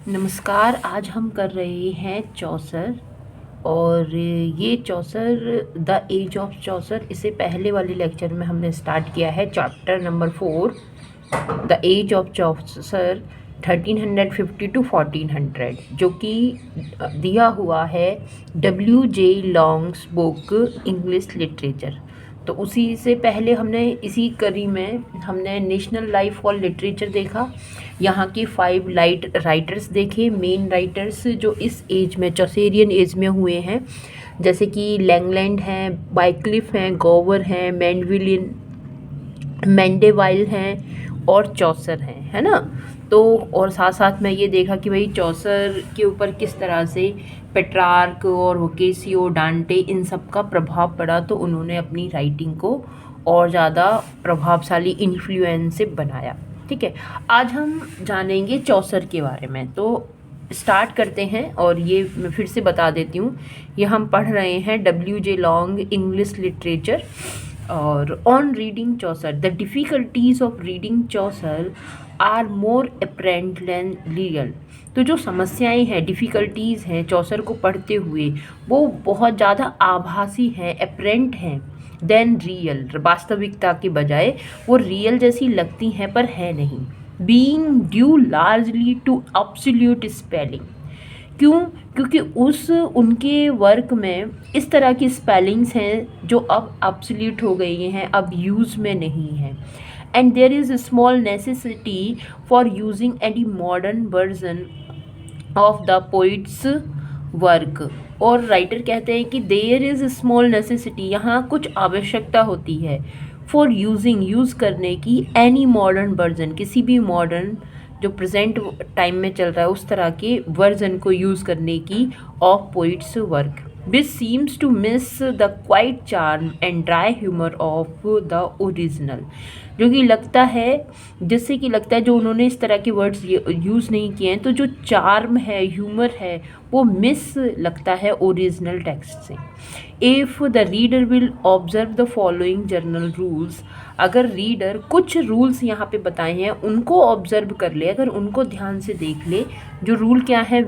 नमस्कार। आज हम कर रहे हैं चौसर। और ये Chaucer the age of Chaucer, इससे पहले वाले लेक्चर में हमने स्टार्ट किया है chapter number 4 the age of Chaucer 1350 to 1400, जो कि दिया हुआ है W.J. Long's book English literature. तो उसी से पहले हमने इसी कड़ी में हमने नेशनल लाइफ और लिटरेचर देखा। यहाँ के 5 लाइट राइटर्स देखे, मेन राइटर्स जो इस एज में चौसेरियन एज में हुए हैं, जैसे कि लैंगलैंड हैं, बाइक्लिफ हैं, गोवर हैं, मैंडेवाइल हैं और चौसर हैं, है ना। तो और साथ साथ में ये देखा कि भाई चौसर के ऊपर किस तरह से पेट्रार्क और वोकेसियो, डांटे, इन सब का प्रभाव पड़ा, तो उन्होंने अपनी राइटिंग को और ज़्यादा प्रभावशाली इन्फ्लुएंस से बनाया। ठीक है, आज हम जानेंगे चौसर के बारे में। तो स्टार्ट करते हैं, और ये मैं फिर से बता देती हूँ, ये हम पढ़ रहे हैं W.J. Long English literature. और on reading Chaucer, the difficulties of reading Chaucer are more apparent than real. तो जो समस्याएं हैं, डिफ़िकल्टीज़ हैं चौसर को पढ़ते हुए, वो बहुत ज़्यादा आभासी हैं, अप्रेंट हैं देन रियल, वास्तविकता के बजाय वो रियल जैसी लगती हैं पर है नहीं। Being due largely to absolute spelling. क्यों? क्योंकि उनके वर्क में इस तरह की स्पेलिंग्स हैं जो अब एब्सोल्यूट हो गई हैं, अब यूज़ में नहीं हैं। And there is small necessity for using any modern version of the poet's work. और राइटर कहते हैं कि देयर इज़ स्मॉल नेसेसिटी, यहाँ कुछ आवश्यकता होती है, फॉर यूज़ करने की, एनी मॉडर्न वर्जन, किसी भी मॉडर्न जो प्रेजेंट टाइम में चल रहा है उस तरह के वर्जन को यूज़ करने की, of poet's work, which seems to miss the quaint charm and dry humour of the original. जो कि लगता है, जिससे कि लगता है जो उन्होंने इस तरह के वर्ड्स यूज़ नहीं किए हैं, तो जो चार्म है, ह्यूमर है, वो मिस लगता है ओरिजिनल टेक्स्ट से। If the reader will observe the following journal rules, अगर रीडर कुछ रूल्स यहाँ पे बताए हैं उनको ऑब्जर्व कर ले, अगर उनको ध्यान से देख ले, जो रूल क्या है,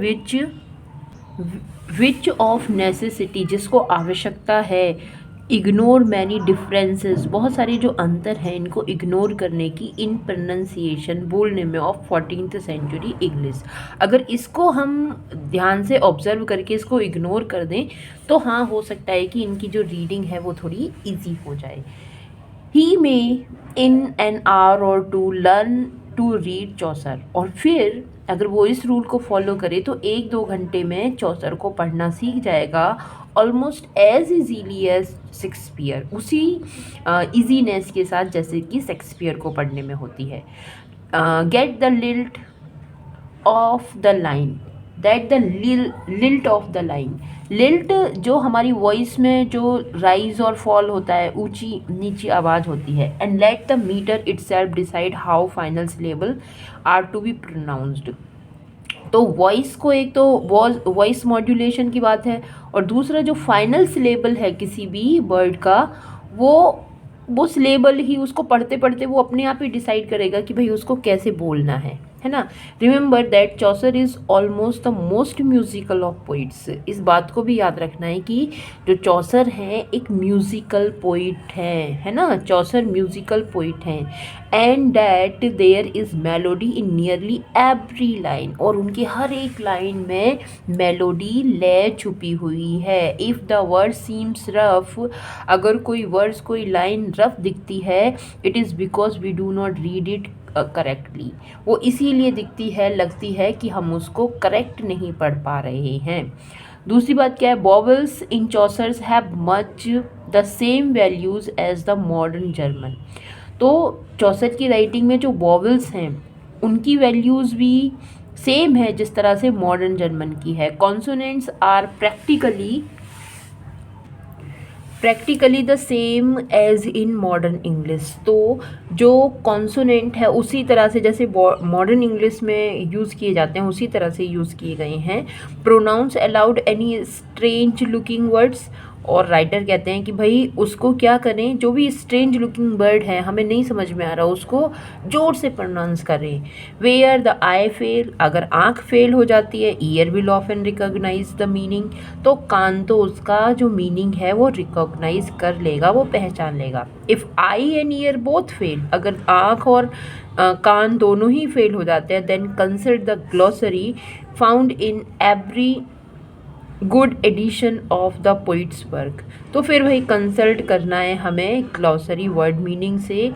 विच ऑफ नेसेसिटी, जिसको आवश्यकता है, इग्नोर मैनी डिफरेंसेस, बहुत सारे जो अंतर हैं इनको इग्नोर करने की, इन प्रोनाउंसिएशन, बोलने में, ऑफ 14th सेंचुरी इंग्लिश। अगर इसको हम ध्यान से ऑब्जर्व करके इसको इग्नोर कर दें तो हाँ, हो सकता है कि इनकी जो रीडिंग है वो थोड़ी ईजी हो जाए। ही मे इन एन आवर और टू लर्न टू रीड चौसर, और फिर अगर वो इस रूल को फॉलो करे तो 1-2 घंटे में चौसर को पढ़ना सीख जाएगा, almost as easily as Shakespeare, उसी इजीनेस के साथ जैसे कि शेक्सपियर को पढ़ने में होती है। Get the lilt of the line, that the lilt of the line, lilt जो हमारी वॉइस में जो राइज और फॉल होता है, ऊंची नीची आवाज़ होती है। And let the metre itself decide how final syllable are to be pronounced. तो वॉइस को, एक तो वॉइस मॉड्यूलेशन की बात है, और दूसरा जो फाइनल सिलेबल है किसी भी वर्ड का, वो सिलेबल ही उसको पढ़ते पढ़ते वो अपने आप ही डिसाइड करेगा कि भाई उसको कैसे बोलना है ना। Remember that Chaucer is almost the most musical of poets. इस बात को भी याद रखना है कि जो चौसर हैं एक म्यूजिकल पोइट हैं, है ना, चौसर म्यूजिकल पोइट हैं। And that there is melody in nearly every line, और उनकी हर एक लाइन में मेलोडी, लय छुपी हुई है। If the word seems rough, अगर कोई वर्ड्स, कोई लाइन रफ दिखती है, it is because we do not read it correctly, वो इसीलिए दिखती है, लगती है कि हम उसको करेक्ट नहीं पढ़ पा रहे हैं। दूसरी बात क्या है, vowels in Chaucer's have much the same values as the modern German. तो चौसर की राइटिंग में जो वॉवल्स हैं उनकी वैल्यूज़ भी सेम है जिस तरह से मॉडर्न जर्मन की है। Consonants are practically the same as in modern English. तो जो कॉन्सोनेंट है उसी तरह से जैसे मॉडर्न इंग्लिश में यूज़ किए जाते हैं उसी तरह से यूज़ किए गए हैं। Pronounce aloud any strange looking words, और राइटर कहते हैं कि भाई उसको क्या करें, जो भी स्ट्रेंज लुकिंग बर्ड है हमें नहीं समझ में आ रहा उसको जोर से प्रोनाउंस करें। वेयर द आई फेल, अगर आँख फेल हो जाती है, ear will often recognise the meaning, तो कान तो उसका जो मीनिंग है वो रिकॉग्नाइज कर लेगा, वो पहचान लेगा। If I and year both fail, अगर आँख और कान दोनों ही फेल हो जाते हैं, then consult the glossary found in every good edition of the poet's work. तो फिर वही कंसल्ट करना है हमें ग्लॉसरी वर्ड मीनिंग से,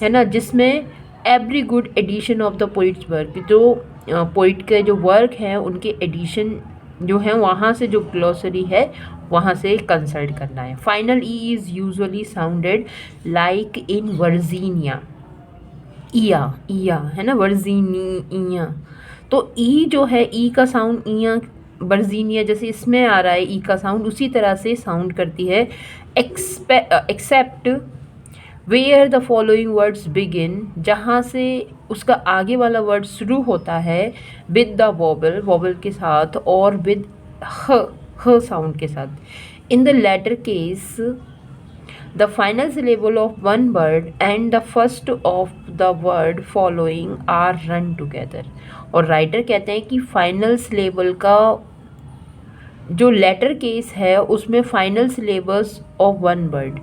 है ना, जिसमें every good edition of the poet's work, जो पोइट के जो वर्क हैं उनके एडिशन जो हैं वहाँ से जो ग्लॉसरी है वहाँ से कंसल्ट करना है। Final E is usually sounded like in Virginia, इया है ना, वर्जीनिया। तो ई जो है, ई का साउंड इया, वर्जीनिया जैसे इसमें आ रहा है ई का साउंड, उसी तरह से साउंड करती है। Except where the following words begin, जहाँ से उसका आगे वाला वर्ड शुरू होता है विद द वॉबल, वॉबल के साथ, और विद ह साउंड के साथ। In the letter case the final syllable of one word and the first of the word following are run together। और राइटर कहते हैं कि फाइनल सिलेबल का जो लेटर केस है उसमें final syllabus of one word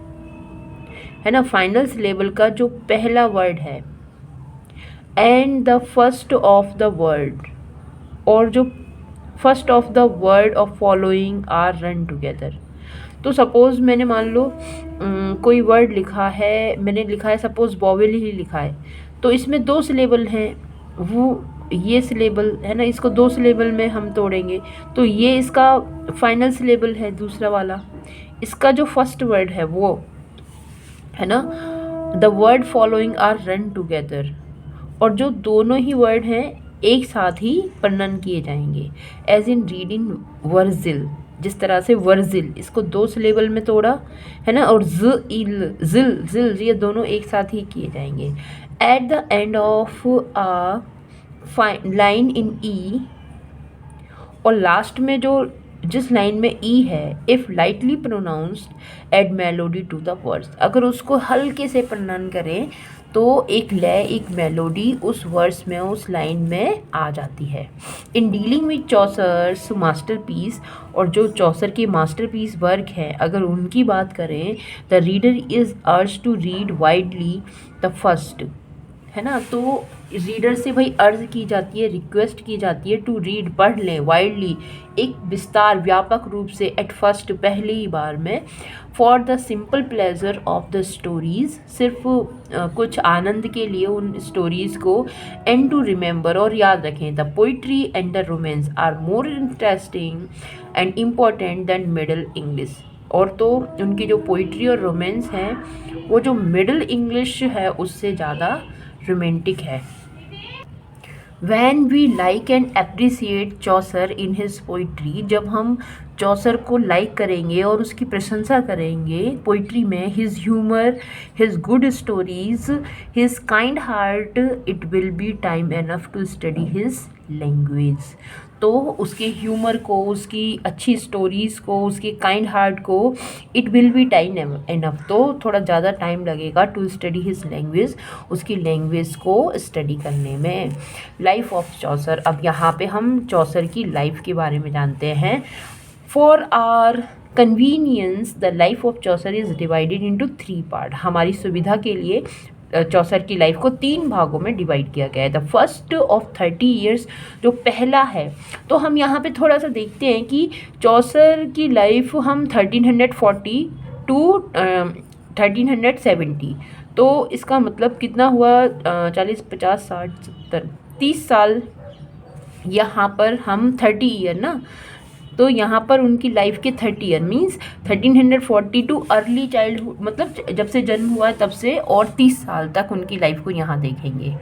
है ना, फाइनल सिलेबल का जो पहला वर्ड है and the first of the word, और जो first of the word of following are run together. तो सपोज़ मैंने मान लो कोई वर्ड लिखा है, मैंने लिखा है सपोज़ वॉवेल ही लिखा है, तो इसमें 2 सिलेबल हैं, वो ये सिलेबल है ना, इसको 2 सिलेबल में हम तोड़ेंगे, तो ये इसका फाइनल सिलेबल है दूसरा वाला, इसका जो फर्स्ट वर्ड है वो है ना, the word following are run together, और जो दोनों ही वर्ड हैं एक साथ ही वर्णन किए जाएंगे। एज इन रीडिंग वर्जिल, जिस तरह से वर्जिल, इसको 2 सिलेबल में तोड़ा है ना, और जिल ये दोनों एक साथ ही किए जाएंगे। At the end of a line in E, और लास्ट में जो जिस लाइन में ई है, if lightly pronounced add melody to the words, अगर उसको हल्के से प्रोनाउंस करें तो एक लय, एक मेलोडी उस वर्ड्स में, उस लाइन में आ जाती है। In dealing with Chaucer's masterpiece, और जो चौसर के मास्टरपीस वर्क है अगर उनकी बात करें, the reader is urge to read widely the first, है ना, तो रीडर से भाई अर्ज की जाती है, रिक्वेस्ट की जाती है, टू रीड पढ़ लें, वाइडली एक विस्तार व्यापक रूप से, एट फर्स्ट पहली ही बार में, for the simple pleasure of the stories, सिर्फ कुछ आनंद के लिए उन स्टोरीज़ को, एंड टू रिमेंबर, और याद रखें, the poetry and the romance are more interesting and important than Middle English, और तो उनकी जो पोइट्री और रोमांस हैं वो जो मिडल इंग्लिश है उससे ज़्यादा रोमांटिक है। When we like and appreciate Chaucer in his poetry, जब हम चौसर को लाइक करेंगे और उसकी प्रशंसा करेंगे पोइट्री में, his humour, his good stories, his kind heart, it will be time enough to study his language. तो उसके ह्यूमर को, उसकी अच्छी स्टोरीज़ को, उसके काइंड हार्ट को, it will be time enough, तो थोड़ा ज़्यादा टाइम लगेगा टू स्टडी हिज लैंग्वेज, उसकी लैंग्वेज को स्टडी करने में। लाइफ ऑफ चौसर, अब यहाँ पे हम चौसर की लाइफ के बारे में जानते हैं। For our convenience the life of Chaucer is divided into 3 part, हमारी सुविधा के लिए चौसर की लाइफ को 3 भागों में डिवाइड किया गया है। द फर्स्ट ऑफ 30 ईयर्स, जो पहला है, तो हम यहाँ पे थोड़ा सा देखते हैं कि चौसर की लाइफ हम 1340 टू 1370, तो इसका मतलब कितना हुआ, 40 50 60 70 30 साल, यहाँ पर हम 30 ईयर ना, तो यहाँ पर उनकी लाइफ के 30 year means 1340 too early childhood, मतलब जब से जन्म हुआ है तब से, और 30 साल तक उनकी लाइफ को यहाँ देखेंगे।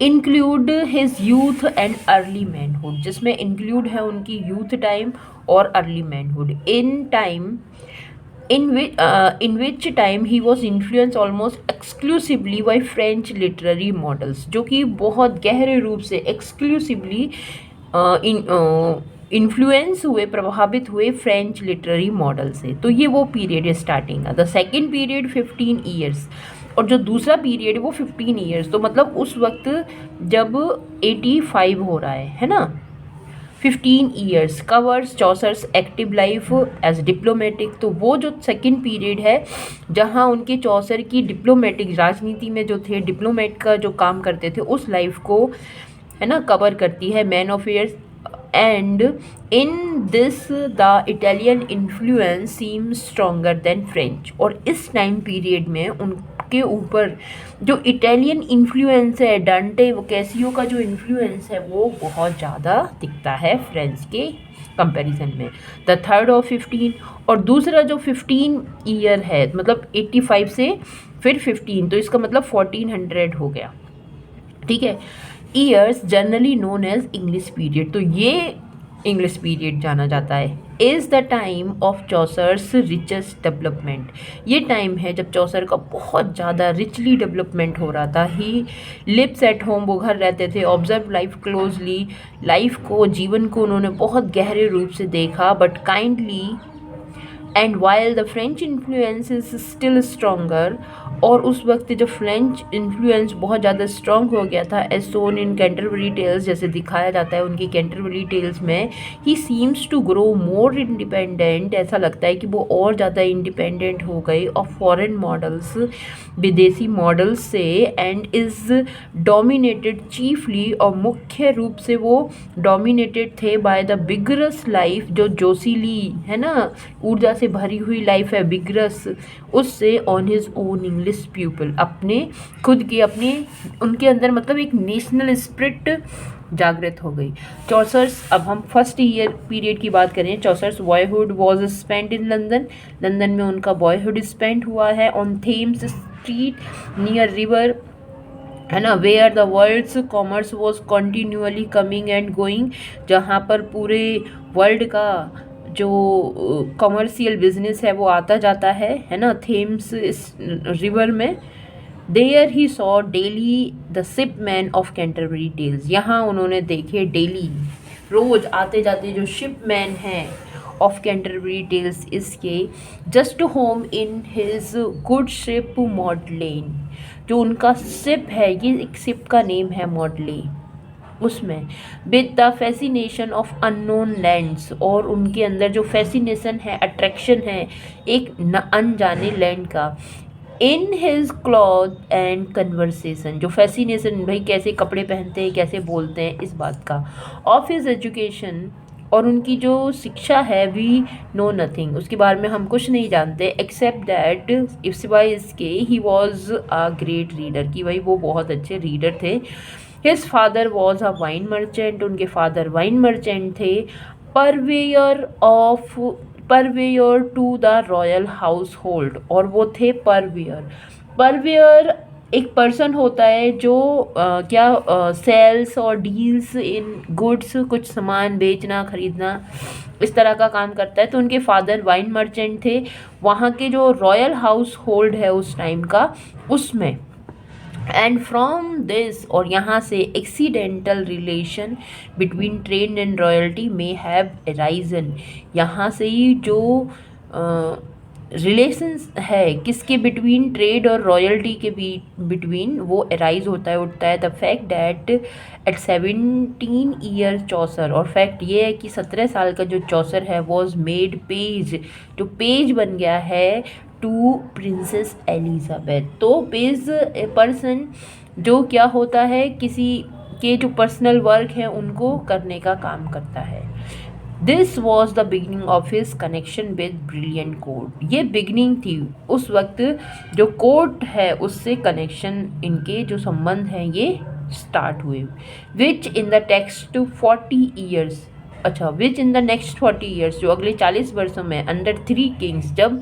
Include his youth and early manhood, जिसमें इंक्लूड है उनकी यूथ टाइम और early manhood. In time in which time he was influenced almost exclusively by French literary models, जो कि बहुत गहरे रूप से exclusively इन्फ्लुएंस हुए, प्रभावित हुए फ्रेंच लिटरेरी मॉडल से। तो ये वो पीरियड है स्टार्टिंग का। द सेकेंड पीरियड 15 ईयर्स, और जो दूसरा पीरियड है वो 15 ईयर्स। तो मतलब उस वक्त जब 85 हो रहा है ना। 15 years covers Chaucer's active life as diplomatic. तो वो जो सेकेंड पीरियड है जहाँ उनके चौसर की डिप्लोमेटिक, राजनीति में जो थे, डिप्लोमेट का जो काम करते थे, उस लाइफ को है ना कवर करती है man of years. And in this the Italian influence seem stronger than French. और इस टाइम पीरियड में उनके ऊपर जो इटालियन इन्फ्लुएंस है, डांटे कैसियो का जो इन्फ्लुएंस है, वो बहुत ज़्यादा दिखता है फ्रेंच के कंपैरिजन में। द थर्ड ऑफ 15, और दूसरा जो 15 ईयर है, मतलब 85 से फिर 15, तो इसका मतलब 1400 हो गया, ठीक है। Years generally known as English period. तो ये इंग्लिश पीरियड जाना जाता है। Is the time of Chaucer's richest development. ये टाइम है जब चौसर का बहुत ज़्यादा रिचली डेवलपमेंट हो रहा था। ही लिव्स एट होम, वो घर रहते थे। ऑब्जर्व लाइफ क्लोजली, लाइफ को, जीवन को उन्होंने बहुत गहरे रूप से देखा। But kindly and while the French influence is still stronger. और उस वक्त जब फ्रेंच इन्फ्लुएंस बहुत ज़्यादा स्ट्रॉन्ग हो गया था, as shown in Canterbury Tales, जैसे दिखाया जाता है उनकी कैंटरबरी टेल्स में, he seems to grow more independent. ऐसा लगता है कि वो और ज़्यादा इंडिपेंडेंट हो गई ऑफ फॉरेन मॉडल्स, विदेशी मॉडल्स से। एंड इज़ डोमिनेटेड चीफली, और मुख्य रूप से वो डोमिनेटेड थे बाय द बिगरस लाइफ, जो जोशीली है ना, ऊर्जा से भरी हुई लाइफ है, बिगरस, उससे on his own English people, अपने खुद की, अपने उनके अंदर मतलब एक नेशनल स्पिरिट जागृत हो गई। चौसर्स, अब हम फर्स्ट ईयर पीरियड की बात करें। Chaucer's boyhood was spent in London. London में उनका बॉयहुड स्पेंट हुआ है। On Thames street near river, है ना, where the world's commerce was continually coming and going, जहाँ पर पूरे वर्ल्ड का जो कमर्शियल बिजनेस है वो आता जाता है ना, थेम्स रिवर में। There he saw daily the ship man of Canterbury tales. यहाँ उन्होंने देखे डेली, रोज आते जाते जो शिप मैन हैं ऑफ कैंटरबरी टेल्स, इसके just home in his good ship Maudelayne. जो उनका शिप है, ये एक शिप का नेम है मॉडले, उसमें with the fascination of unknown lands, और उनके अंदर जो फैसिनेशन है, अट्रैक्शन है एक अनजाने लैंड का। In his cloth and conversation, जो फैसिनेशन, भाई कैसे कपड़े पहनते हैं, कैसे बोलते हैं, इस बात का। ऑफ हिज एजुकेशन, और उनकी जो शिक्षा है, वी नो नथिंग, उसके बारे में हम कुछ नहीं जानते, एक्सेप्ट दैट, इफ सिवाय इसके, he was a great reader, कि भाई वो बहुत अच्छे रीडर थे। His father was a wine merchant, उनके फादर वाइन मर्चेंट थे। Purveyor to the royal household, और वो थे परवेयर एक पर्सन होता है जो सेल्स और डील्स इन गुड्स, कुछ सामान बेचना खरीदना, इस तरह का काम करता है। तो उनके फादर वाइन मर्चेंट थे। वहाँ के जो रॉयल हाउस होल्ड है उस टाइम का, उसमें। एंड फ्रॉम दिस, और यहाँ से, accidental relation between trade and royalty may have arisen. यहाँ से ही जो रिलेशंस है किसके बिटवीन, ट्रेड और रॉयल्टी के बिटवीन, वो अराइज होता है, उठता है। The fact that at 17 year Chaucer, और फैक्ट ये है कि 17 साल का जो चौसर है वॉज मेड पेज, जो पेज बन गया है टू प्रिंसेस एलिजाबेथ। तो पेज पर्सन जो क्या होता है, किसी के जो पर्सनल वर्क है उनको करने का काम करता है। This was the beginning of his connection with brilliant court. ये बिगनिंग थी उस वक्त, जो कोर्ट है उससे कनेक्शन, इनके जो संबंध हैं ये स्टार्ट हुए। विच इन द टेक्स्ट 40 ईयर्स, अच्छा, विच इन द नेक्स्ट 40 ईयर्स, जो अगले 40 वर्षों में, अंडर 3 किंग्स, जब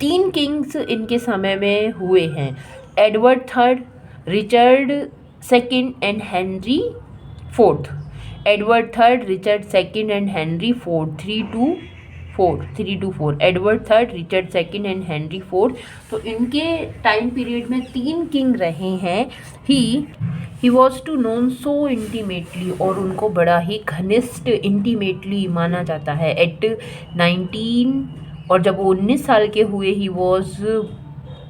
3 किंग्स इनके समय में हुए हैं, Edward third, Richard second and Henry fourth. Edward third, Richard second and Henry fourth, 3 to 4, Edward third, Richard second and Henry fourth. तो इनके टाइम पीरियड में 3 किंग रहे हैं। He he was to known so intimately, और उनको बड़ा ही घनिष्ठ intimately माना जाता है। एट 19, और जब वो 19 साल के हुए,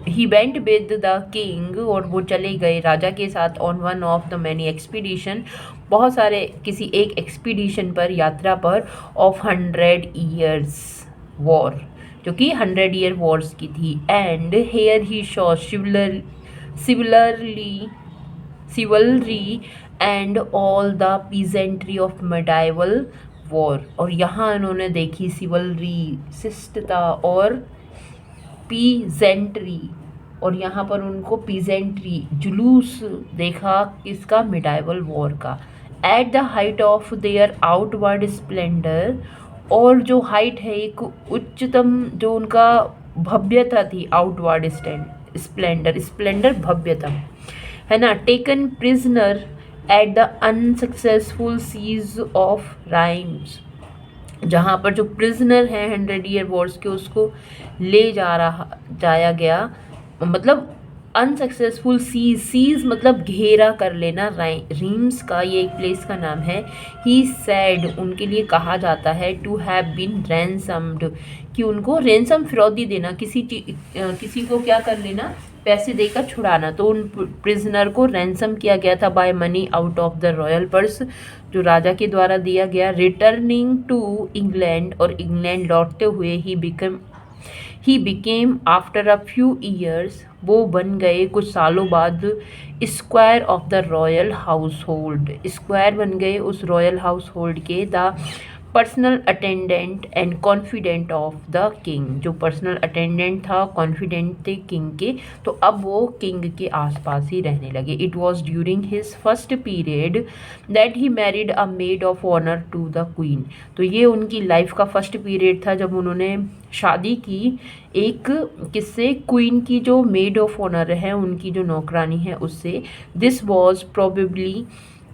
he went with the king, और वो चले गए राजा के साथ on one of the many expedition, बहुत सारे किसी एक एक्सपीडिशन पर, यात्रा पर, ऑफ 100 ईयर्स वॉर, जो कि 100 ईयर वॉर्स की थी। And here he saw chivalry and all the pageantry of medieval war, और यहाँ इन्होंने देखी सिवलरी, शिष्टता, और पीजेंट्री, और यहाँ पर उनको पीजेंट्री, जुलूस देखा किसका, मिडाइवल वॉर का। At the height of their outward Splendor, और जो हाइट है, एक उच्चतम जो उनका भव्यता थी, आउटवर्ड स्प्लेंडर भव्यतम, है ना। Taken prisoner at the unsuccessful siege of Rheims, जहाँ पर जो प्रिजनर हैं 100 ईयर वॉर्स के, उसको ले जाया गया, मतलब अनसक्सेसफुल सीज मतलब घेरा कर लेना, रीम्स का ये एक प्लेस का नाम है। ही सैड, उनके लिए कहा जाता है, टू हैव बीन रैंसम्ड, कि उनको रैंसम फिरौती देना, किसी को क्या कर लेना, पैसे देकर छुड़ाना। तो उन प्रिजनर को रैंसम किया गया था by money out of the royal purse, जो राजा के द्वारा दिया गया। रिटर्निंग टू इंग्लैंड, और इंग्लैंड लौटते हुए he became after a few years, वो बन गए कुछ सालों बाद, squire of the royal household, squire बन गए उस रॉयल हाउस होल्ड के। The personal attendant and confidant of the king, जो पर्सनल अटेंडेंट था, कॉन्फिडेंट थे किंग के, तो अब वो किंग के आसपास ही रहने लगे। It was during his first period that he married a maid of honour to the queen, तो ये उनकी लाइफ का फर्स्ट पीरियड था जब उन्होंने शादी की एक किससे, क्वीन की जो मेड ऑफ ऑनर है, उनकी जो नौकरानी है, उससे। This was probably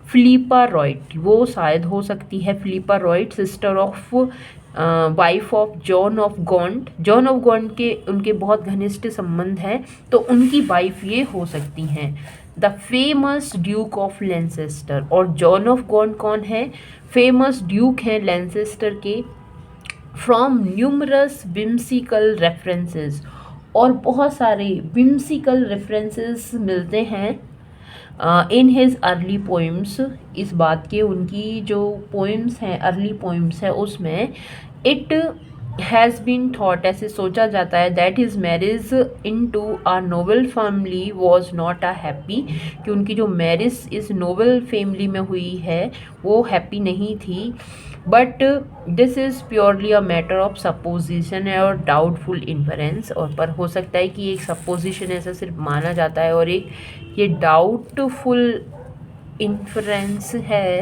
Philippa Roet, वो शायद हो सकती है Philippa Roet, sister of wife of John of Gaunt. John of Gaunt के उनके बहुत घनिष्ठ संबंध हैं, तो उनकी वाइफ ये हो सकती हैं। द फेमस ड्यूक ऑफ लैनचेस्टर, और जॉन ऑफ गॉन्ट कौन है, फेमस ड्यूक हैं लैनचेस्टर के। फ्रॉम न्यूमरस विम्सिकल रेफरेंसेस, और बहुत सारे विम्सिकल रेफरेंसेस मिलते हैं इन हिज अर्ली पोइम्स, इस बात के, उनकी जो पोइम्स हैं, अर्ली पोइम्स है, उसमें इट हैज़ बीन थॉट, ऐसे सोचा जाता है, that his marriage into a noble family was not a happy, कि उनकी जो मैरिज इस नोबल फैमिली में हुई है वो हैप्पी नहीं थी। But this is purely a matter of supposition है और डाउटफुल इन्फरेंस, और पर हो सकता है कि एक सपोजिशन ऐसा सिर्फ माना जाता है, और एक ये डाउटफुल इन्फरेंस है।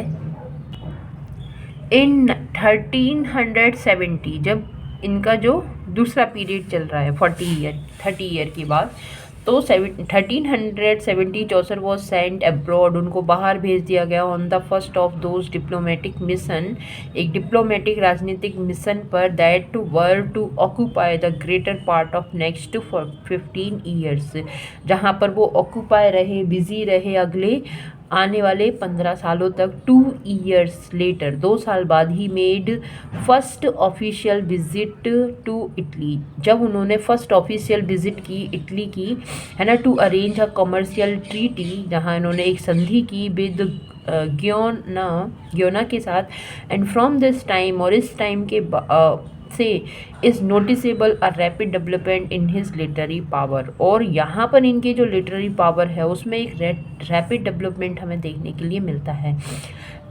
इन 1370, जब इनका जो दूसरा पीरियड चल रहा है 30 ईयर के बाद, तो 1370 चौसर वॉज सेंट अब्रॉड, उनको बाहर भेज दिया गया on the first of those diplomatic mission, एक डिप्लोमेटिक राजनीतिक मिशन पर, that were to occupy the greater part of next 15 years, जहाँ पर वो ऑक्यूपाई रहे, बिजी रहे अगले आने वाले 15 सालों तक। 2 ईयर्स लेटर, 2 साल बाद, he made first official visit to Italy, जब उन्होंने फर्स्ट ऑफिशियल विजिट की इटली की, है ना, to arrange a commercial treaty, जहाँ इन्होंने एक संधि की विद ग्योना के साथ। एंड फ्रॉम दिस टाइम, और इस टाइम के से is noticeable a rapid development in his literary power, और यहाँ पर इनके जो लिटरेरी पावर है उसमें एक रैपिड डेवलपमेंट हमें देखने के लिए मिलता है।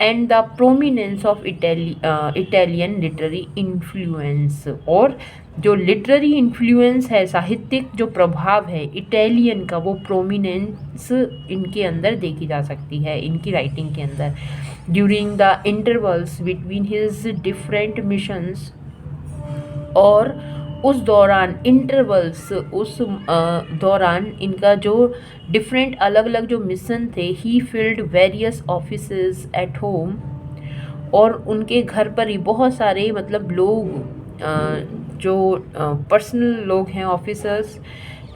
And the prominence of Italian literary influence, और जो लिटरेरी इन्फ्लुएंस है, साहित्यिक जो प्रभाव है इटालियन का, वो प्रोमिनेंस इनके अंदर देखी जा सकती है, इनकी राइटिंग के अंदर। During the intervals between his different missions, और उस दौरान इंटरवल्स, उस दौरान इनका जो डिफरेंट अलग अलग जो मिशन थे, he filled various offices at home, और उनके घर पर ही बहुत सारे मतलब लोग जो पर्सनल लोग हैं, ऑफिसर्स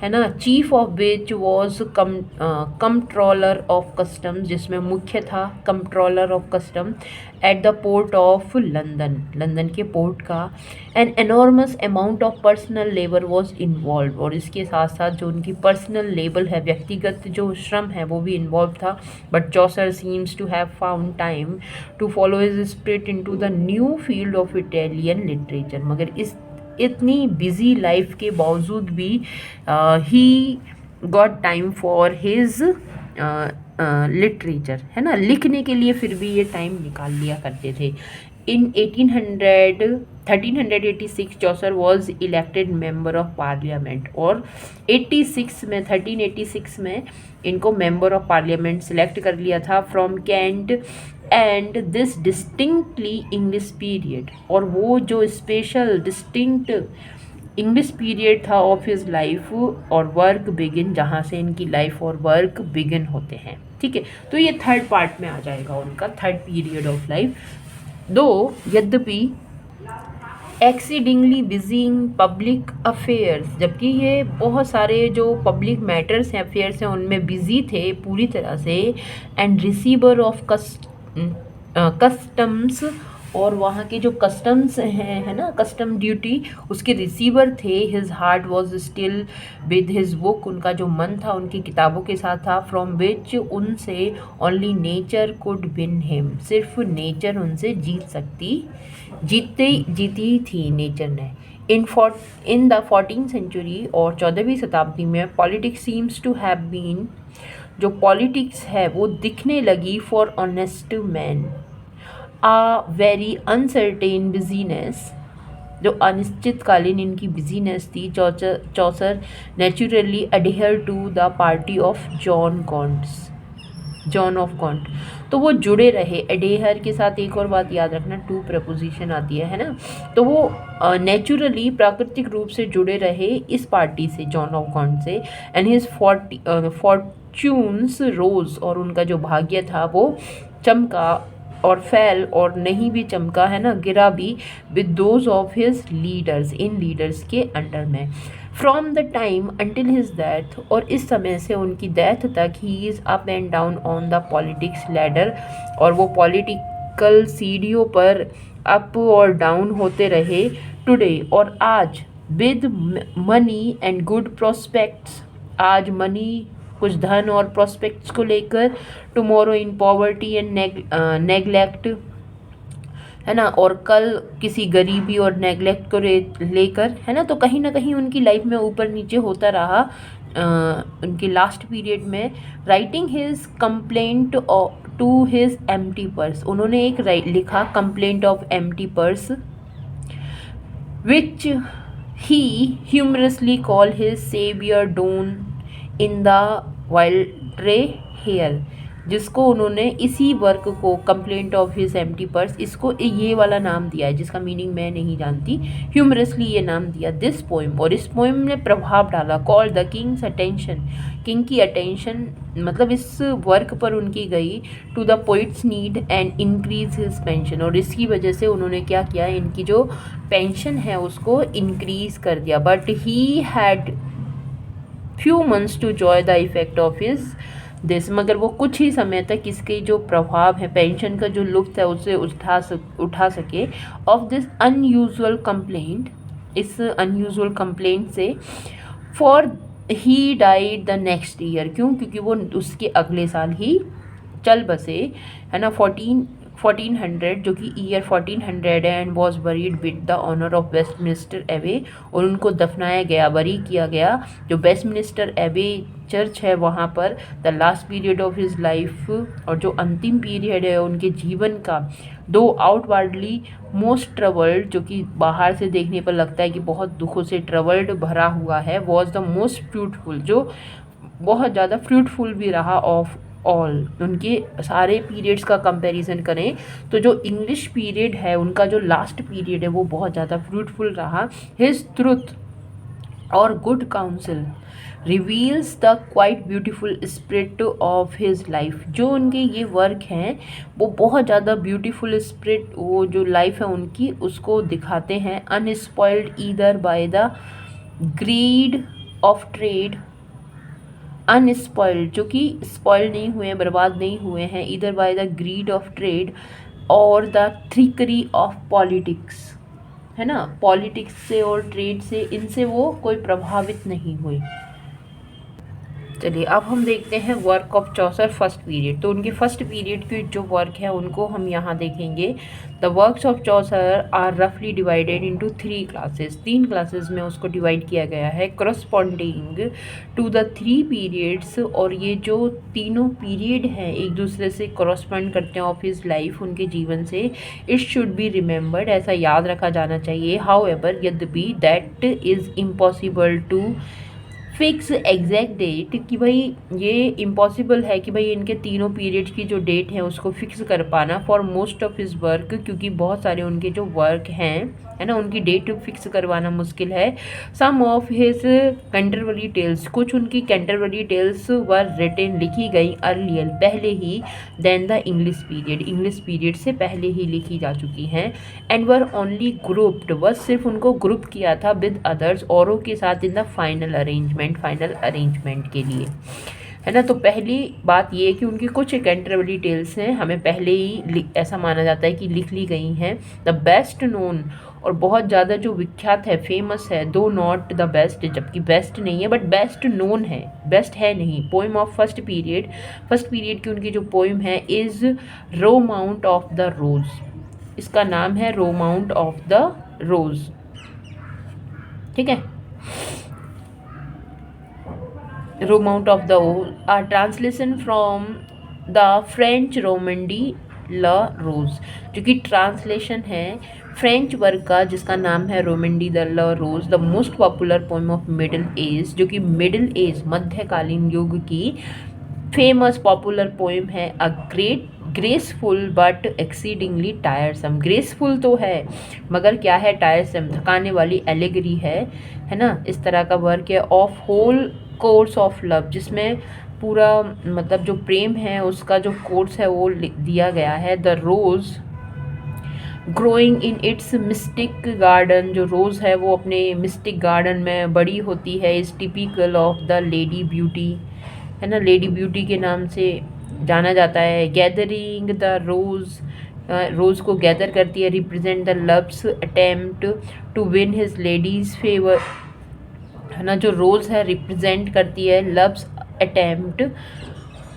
है ना, chief of which was controller of customs, जिसमें मुख्य था controller of custom at the port of London, London के पोर्ट का। An enormous amount of personal labour was involve, और इसके साथ साथ जो उनकी पर्सनल लेबर है, व्यक्तिगत जो श्रम है, वो भी इन्वॉल्व था। But Chaucer seems to have found time to follow his spirit into the new field of Italian literature, मगर इस इतनी बिजी लाइफ के बावजूद भी he got time for his literature, है ना, लिखने के लिए फिर भी ये टाइम निकाल लिया करते थे। In 1386 Chaucer was elected member of parliament, और 1386 में इनको मेंबर ऑफ पार्लियामेंट सिलेक्ट कर लिया था from Kent. And this distinctly English period, और वो जो स्पेशल डिस्टिंक्ट इंग्लिश पीरियड था ऑफ हिज लाइफ और वर्क बिगिन, जहाँ से इनकी लाइफ और वर्क बिगिन होते हैं। ठीक है, तो ये थर्ड पार्ट में आ जाएगा उनका थर्ड पीरियड ऑफ लाइफ। दो यद्यपि exceedingly busy in public affairs, जबकि ये बहुत सारे जो पब्लिक मैटर्स हैं, अफेयर्स हैं, उनमें बिजी थे पूरी तरह से। एंड रिसीवर ऑफ कस्टम्स, और वहाँ के जो कस्टम्स हैं, है ना, कस्टम ड्यूटी, उसके रिसीवर थे। His heart was still with his book, उनका जो मन था उनकी किताबों के साथ था। फ्रॉम विच उनसे only nature could win him, सिर्फ नेचर उनसे जीती थी नेचर ने। इन द 14th सेंचुरी, और 14वीं शताब्दी में, politics seems to have been, जो पॉलिटिक्स है वो दिखने लगी for honest man a very uncertain business, जो अनिश्चितकालीन इनकी बिजीनेस थी। Chaucer naturally adhere to the party of John of Gaunt, तो वो जुड़े रहे। अडेयर के साथ एक और बात याद रखना, टू प्रपोजिशन आती है ना, तो वो नेचुरली प्राकृतिक रूप से जुड़े रहे इस पार्टी से, जॉन ऑफ गॉन्ट से। एंड हिज फॉर्च्यून्स रोज, और उनका जो भाग्य था वो चमका, और फैल, और नहीं भी चमका, है ना, गिरा भी, with those of his leaders, in leaders के अंडर में। From the time until his death, और इस समय से उनकी डेथ तक, he is up and down on the politics ladder, और वो पॉलिटिकल सीढ़ियों पर अप और डाउन होते रहे। टुडे, और आज, with money and good prospects, आज मनी, कुछ धन और प्रोस्पेक्ट्स को लेकर। Tomorrow in poverty and neglect, है ना, और कल किसी गरीबी और नेग्लेक्ट को लेकर, है ना, तो कहीं ना कहीं उनकी लाइफ में ऊपर नीचे होता रहा। उनकी लास्ट पीरियड में, writing his complaint to his empty purse, उन्होंने एक लिखा complaint of empty purse, which he humorously call his saviour down in the wilder here, जिसको उन्होंने इसी वर्क को, complaint of his empty purse, इसको ये वाला नाम दिया है जिसका मीनिंग मैं नहीं जानती, ह्यूमरसली ये नाम दिया। दिस पोइम, और इस पोइम ने प्रभाव डाला। Call the king's attention, king की अटेंशन मतलब इस वर्क पर उनकी गई। To the poet's need and increase his pension, और इसकी वजह से उन्होंने क्या किया, इनकी जो पेंशन है उसको इंक्रीज कर दिया। But he had few months to enjoy the effect of his this, मगर वो कुछ ही समय तक इसके जो प्रभाव है, पेंशन का जो लुत्फ है, उसे उठा सके। ऑफ दिस अनयूजुअल कंप्लेंट, इस अनयूजुअल कंप्लेंट से। For he died the next year, क्यों, क्योंकि वो उसके अगले साल ही चल बसे, है ना, 1400, जो कि ईयर 1400 है। And was buried with the honour of Westminster Abbey, और उनको दफनाया गया, बरी किया गया जो वेस्टमिनिस्टर एबे चर्च है वहाँ पर। The last period of his life, और जो अंतिम पीरियड है उनके जीवन का, दो आउटवर्डली मोस्ट ट्रबल्ड, जो कि बाहर से देखने पर लगता है कि बहुत दुखों से ट्रबल्ड भरा हुआ है, वॉज द मोस्ट फ्रूटफुल, जो बहुत ज़्यादा फ्रूटफुल भी रहा ऑफ ऑल। उनके सारे पीरियड्स का कंपैरिजन करें तो जो इंग्लिश पीरियड है, उनका जो लास्ट पीरियड है, वो बहुत ज़्यादा फ्रूटफुल रहा। हिज ट्रुथ और good council reveals the quite beautiful spirit of his life, जो उनके ये वर्क हैं वो बहुत ज़्यादा ब्यूटीफुल स्पिरिट, वो जो लाइफ है उनकी, उसको दिखाते हैं। Unspoiled either by the greed of trade unspoiled, जो कि स्पॉइल नहीं हुए हैं, बर्बाद नहीं हुए हैं, either by the greed of trade और द थ्रिकरी ऑफ पॉलिटिक्स, है ना, पॉलिटिक्स से और ट्रेड से, इनसे वो कोई प्रभावित नहीं हुई। चलिए अब हम देखते हैं work of Chaucer first period. तो उनके फर्स्ट पीरियड की जो वर्क है उनको हम यहाँ देखेंगे। The works of Chaucer are रफली डिवाइडेड इनटू 3 क्लासेस, 3 क्लासेस में उसको डिवाइड किया गया है करस्पॉन्डिंग टू द 3 पीरियड्स। और ये जो तीनों पीरियड हैं एक दूसरे से करस्पॉन्ड करते हैं ऑफ हिज लाइफ, उनके जीवन से। इट शुड बी रिमेंबर्ड, ऐसा याद रखा जाना चाहिए। हाउ एवर यद्यपि that is impossible to fix exact date, कि भाई ये इम्पॉसिबल है कि भाई इनके तीनों पीरियड की जो डेट है उसको फिक्स कर पाना for most of his work, क्योंकि बहुत सारे उनके जो वर्क हैं, है ना, उनकी डेट फिक्स करवाना मुश्किल है। सम ऑफ हिज कैंटरबरी टेल्स, कुछ उनकी कैंटरबरी टेल्स वर रिटन, लिखी गई अर्लियर, पहले ही, than the English period, English period से पहले ही लिखी जा चुकी हैं। एंड वर ओनली ग्रुप्ड, बस सिर्फ उनको ग्रुप किया था विद अदर्स, औरों के साथ, in the final arrangement, final arrangement के लिए, है ना। तो पहली बात ये है कि उनकी कुछ कैंटरबरी टेल्स हैं, हमें पहले ही ऐसा माना जाता है कि लिख ली गई हैं। द बेस्ट नोन, और बहुत ज़्यादा जो विख्यात है, फेमस है, दो नॉट द बेस्ट, जबकि बेस्ट नहीं है बट बेस्ट नोन है, बेस्ट है नहीं। Poem of first period, first period की उनकी जो पोइम है is Romaunt of the rose, इसका नाम है रोमाउंट ऑफ द रोज़, ठीक है। Romaunt of the translation from the French Roman de la rose, जो कि ट्रांसलेशन है फ्रेंच वर्क का जिसका नाम है Roman de the la rose, the most popular poem of middle age, जो कि मिडिल एज, मध्यकालीन युग की फेमस पॉपुलर पोइम है। A great graceful but exceedingly टायरसम, graceful तो है मगर क्या है, टायरसम, थकाने वाली एलेगरी है ना, इस तरह का वर्क है। Of whole course of love, जिसमें पूरा मतलब जो प्रेम है उसका जो कोर्स है वो दिया गया है। The rose growing in its mystic garden, जो रोज़ है वो अपने मिस्टिक गार्डन में बड़ी होती है। Is typical of the lady beauty, है ना, लेडी ब्यूटी के नाम से जाना जाता है। गैदरिंग द रोज़, रोज़ को गैदर करती है। Represent the love's attempt to win his lady's favour, है ना, जो रोज़ है रिप्रेजेंट करती है love's attempt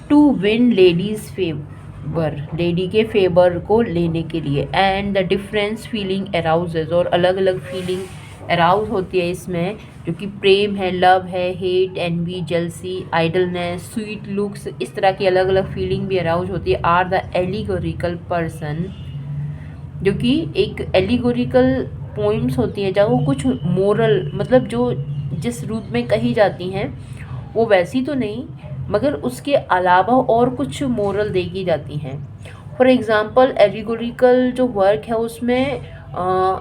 to win lady's favour, lady के फेवर को लेने के लिए। And the difference feeling arouses, और अलग अलग फीलिंग अराउज होती है इसमें, जो कि प्रेम है, लव है, hate, envy, jealousy, idleness, sweet looks, इस तरह की अलग अलग फीलिंग भी अराउज होती है। आर द एलिगोरिकल पर्सन, जो कि एक एलिगोरिकल पोइम्स होती हैं जहाँ वो कुछ मोरल, मतलब जो जिस रूप में कही जाती हैं वो वैसी तो नहीं मगर उसके अलावा और कुछ मोरल देखी जाती हैं। फॉर एग्ज़ाम्पल एलिगोरिकल जो वर्क है उसमें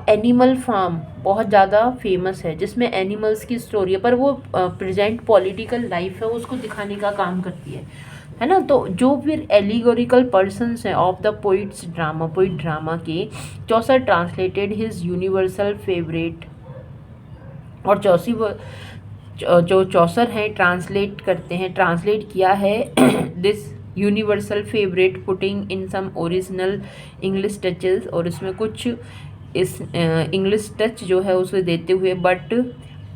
एनिमल फार्म बहुत ज़्यादा फेमस है, जिसमें एनिमल्स की स्टोरी है पर वो प्रेजेंट पॉलिटिकल लाइफ है उसको दिखाने का काम करती है ना। तो जो फिर एलिगोरिकल पर्सन्स हैं of the poets drama, poet drama के, चौसर ट्रांसलेटेड हिज यूनिवर्सल फेवरेट, और जो चौसर हैं ट्रांसलेट करते हैं, ट्रांसलेट किया है this universal favourite putting in some original English touches, और इसमें कुछ इस इंग्लिश टच जो है उसे देते हुए, but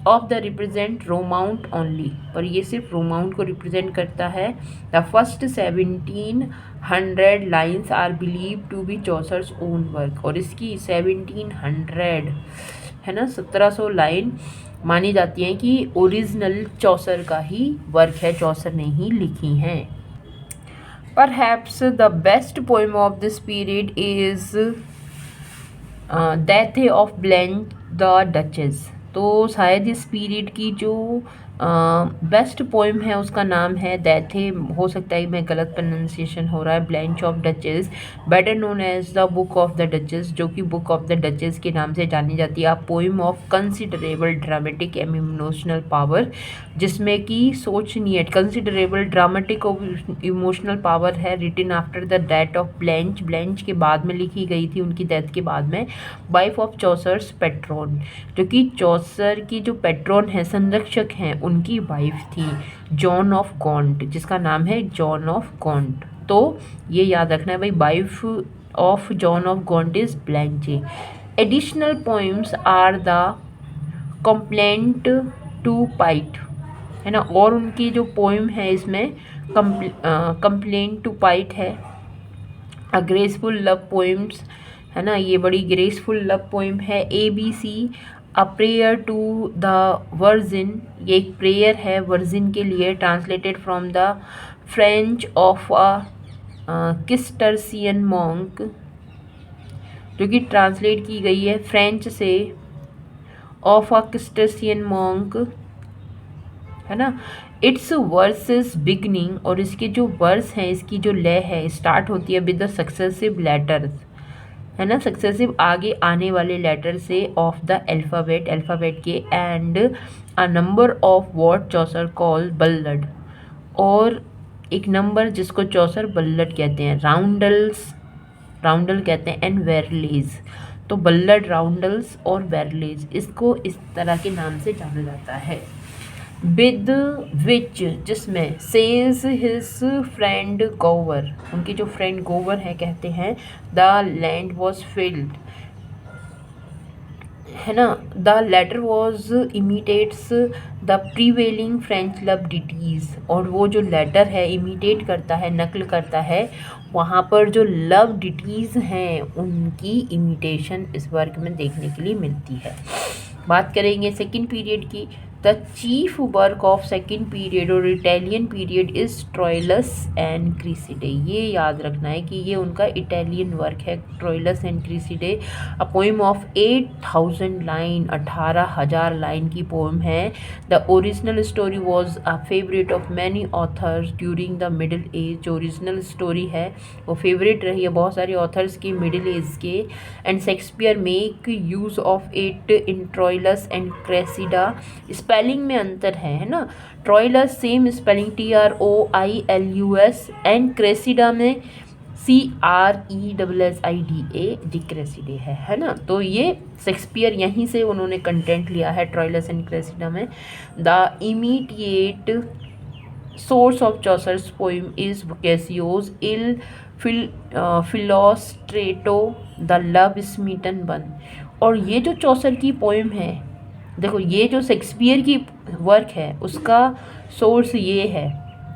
of the represent Romaunt only, पर ये सिर्फ रोमाउंट को रिप्रेजेंट करता है। The first 1700 lines are believe to be Chaucer's own work, और इसकी 1700, है ना, 1700 लाइन मानी जाती हैं कि ओरिजिनल चौसर का ही वर्क है, चौसर ने ही लिखी हैं। Perhaps the best poem of this period is death of Blanche the duchess, तो शायद इस पीरियड की जो बेस्ट पोएम है उसका नाम है दैथे, हो सकता है मैं गलत प्रोनाउंसिएशन हो रहा है, Blanche of duchess, better known as the book of the duchess, जो कि बुक ऑफ द डचेस के नाम से जानी जाती है। Poem of considerable dramatic and emotional power, जिसमें कि सोचनीय कंसिडरेबल ड्रामेटिक और इमोशनल पावर है। Written after the death of Blanche, Blanche के बाद में लिखी गई थी, उनकी डेथ के बाद में। वाइफ ऑफ चौसर्स पेट्रोन, जो कि चौसर की जो पेट्रोन है, संरक्षक हैं, उनकी वाइफ थी जॉन ऑफ गॉन्ट, जिसका नाम है जॉन ऑफ गॉन्ट। तो ये याद रखना है भाई, wife of John of Gaunt is Blanche. Additional poems are the complaint to pity, है ना, और उनकी जो पोइम है इसमें कंप्लेंट टू पाइट है, अ ग्रेसफुल लव पोइम्स, है ना, ये बड़ी ग्रेसफुल लव पोइम है। ABC a prayer to the virgin, ये एक प्रेयर है वर्जिन के लिए, translated from the French of a Cistercian monk, जो कि ट्रांसलेट की गई है फ्रेंच से, ऑफ अ किस्टर्सियन मॉन्क, है ना। इट्स वर्सेस बिगनिंग, और इसके जो वर्स हैं, इसकी जो लय है, स्टार्ट होती है विद द सक्सेसिव लेटर्स, है ना, सक्सेसिव आगे आने वाले लेटर से, ऑफ द अल्फ़ाबेट, अल्फ़ाबेट के, and a number of what Chaucer call ballad, और एक नंबर जिसको चौसर बल्लड कहते हैं, राउंडल्स, राउंडल कहते हैं, एंड वेरलेज, तो बल्लड, राउंडल्स और वेरलेज, इसको इस तरह के नाम से जाना जाता है। विद विच, जिसमें, सेज हिज फ्रेंड गोवर, उनकी जो फ्रेंड गोवर है कहते हैं, द लैंड वॉज फिल्ड, है ना, the letter was imitates the prevailing French love ditties, और वो जो लेटर है इमिटेट करता है, नकल करता है, वहाँ पर जो लव डिटीज़ हैं उनकी इमिटेशन इस वर्क में देखने के लिए मिलती है। बात करेंगे सेकंड पीरियड की। The chief work of second period और Italian period is Troilus and Criseyde, ये याद रखना है कि ये उनका इटालियन वर्क है, Troilus and Criseyde, a poem of 8000 line, 18,000 line की पोइम है। The original story was a favourite of many authors during the middle age, जो ओरिजिनल स्टोरी है वो फेवरेट रही है बहुत सारे ऑथर्स की मिडिल एज के, and Shakespeare make use of it in Troilus and Cressida. Spelling में अंतर है ना, Troilus same spelling TROILUS, and Cressida में CRESSIDA, डिक्रेसिडे है ना। तो ये शेक्सपियर यहीं से उन्होंने कंटेंट लिया है ट्रोइलस एंड क्रेसिडा में। The immediate source of Chaucer's poem is Boccaccio's il Filostrato the love smitten one, और ये जो चौसर की पोइम है, देखो ये जो शेक्सपियर की वर्क है उसका सोर्स ये है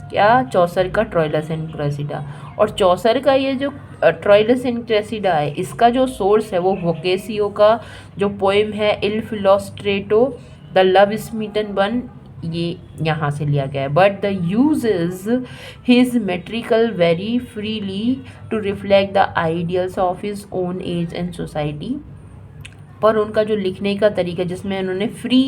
क्या, चौसर का ट्रोइलस एंड क्रेसिडा, और चौसर का ये जो ट्रोइलस एंड क्रेसिडा है इसका जो सोर्स है वो बोकेसियो का जो पोइम है Il Filostrato the love smitten one, ये यहाँ से लिया गया है। But the uses his metrical very freely to reflect the ideals of his own age and society, पर उनका जो लिखने का तरीका जिसमें उन्होंने फ्री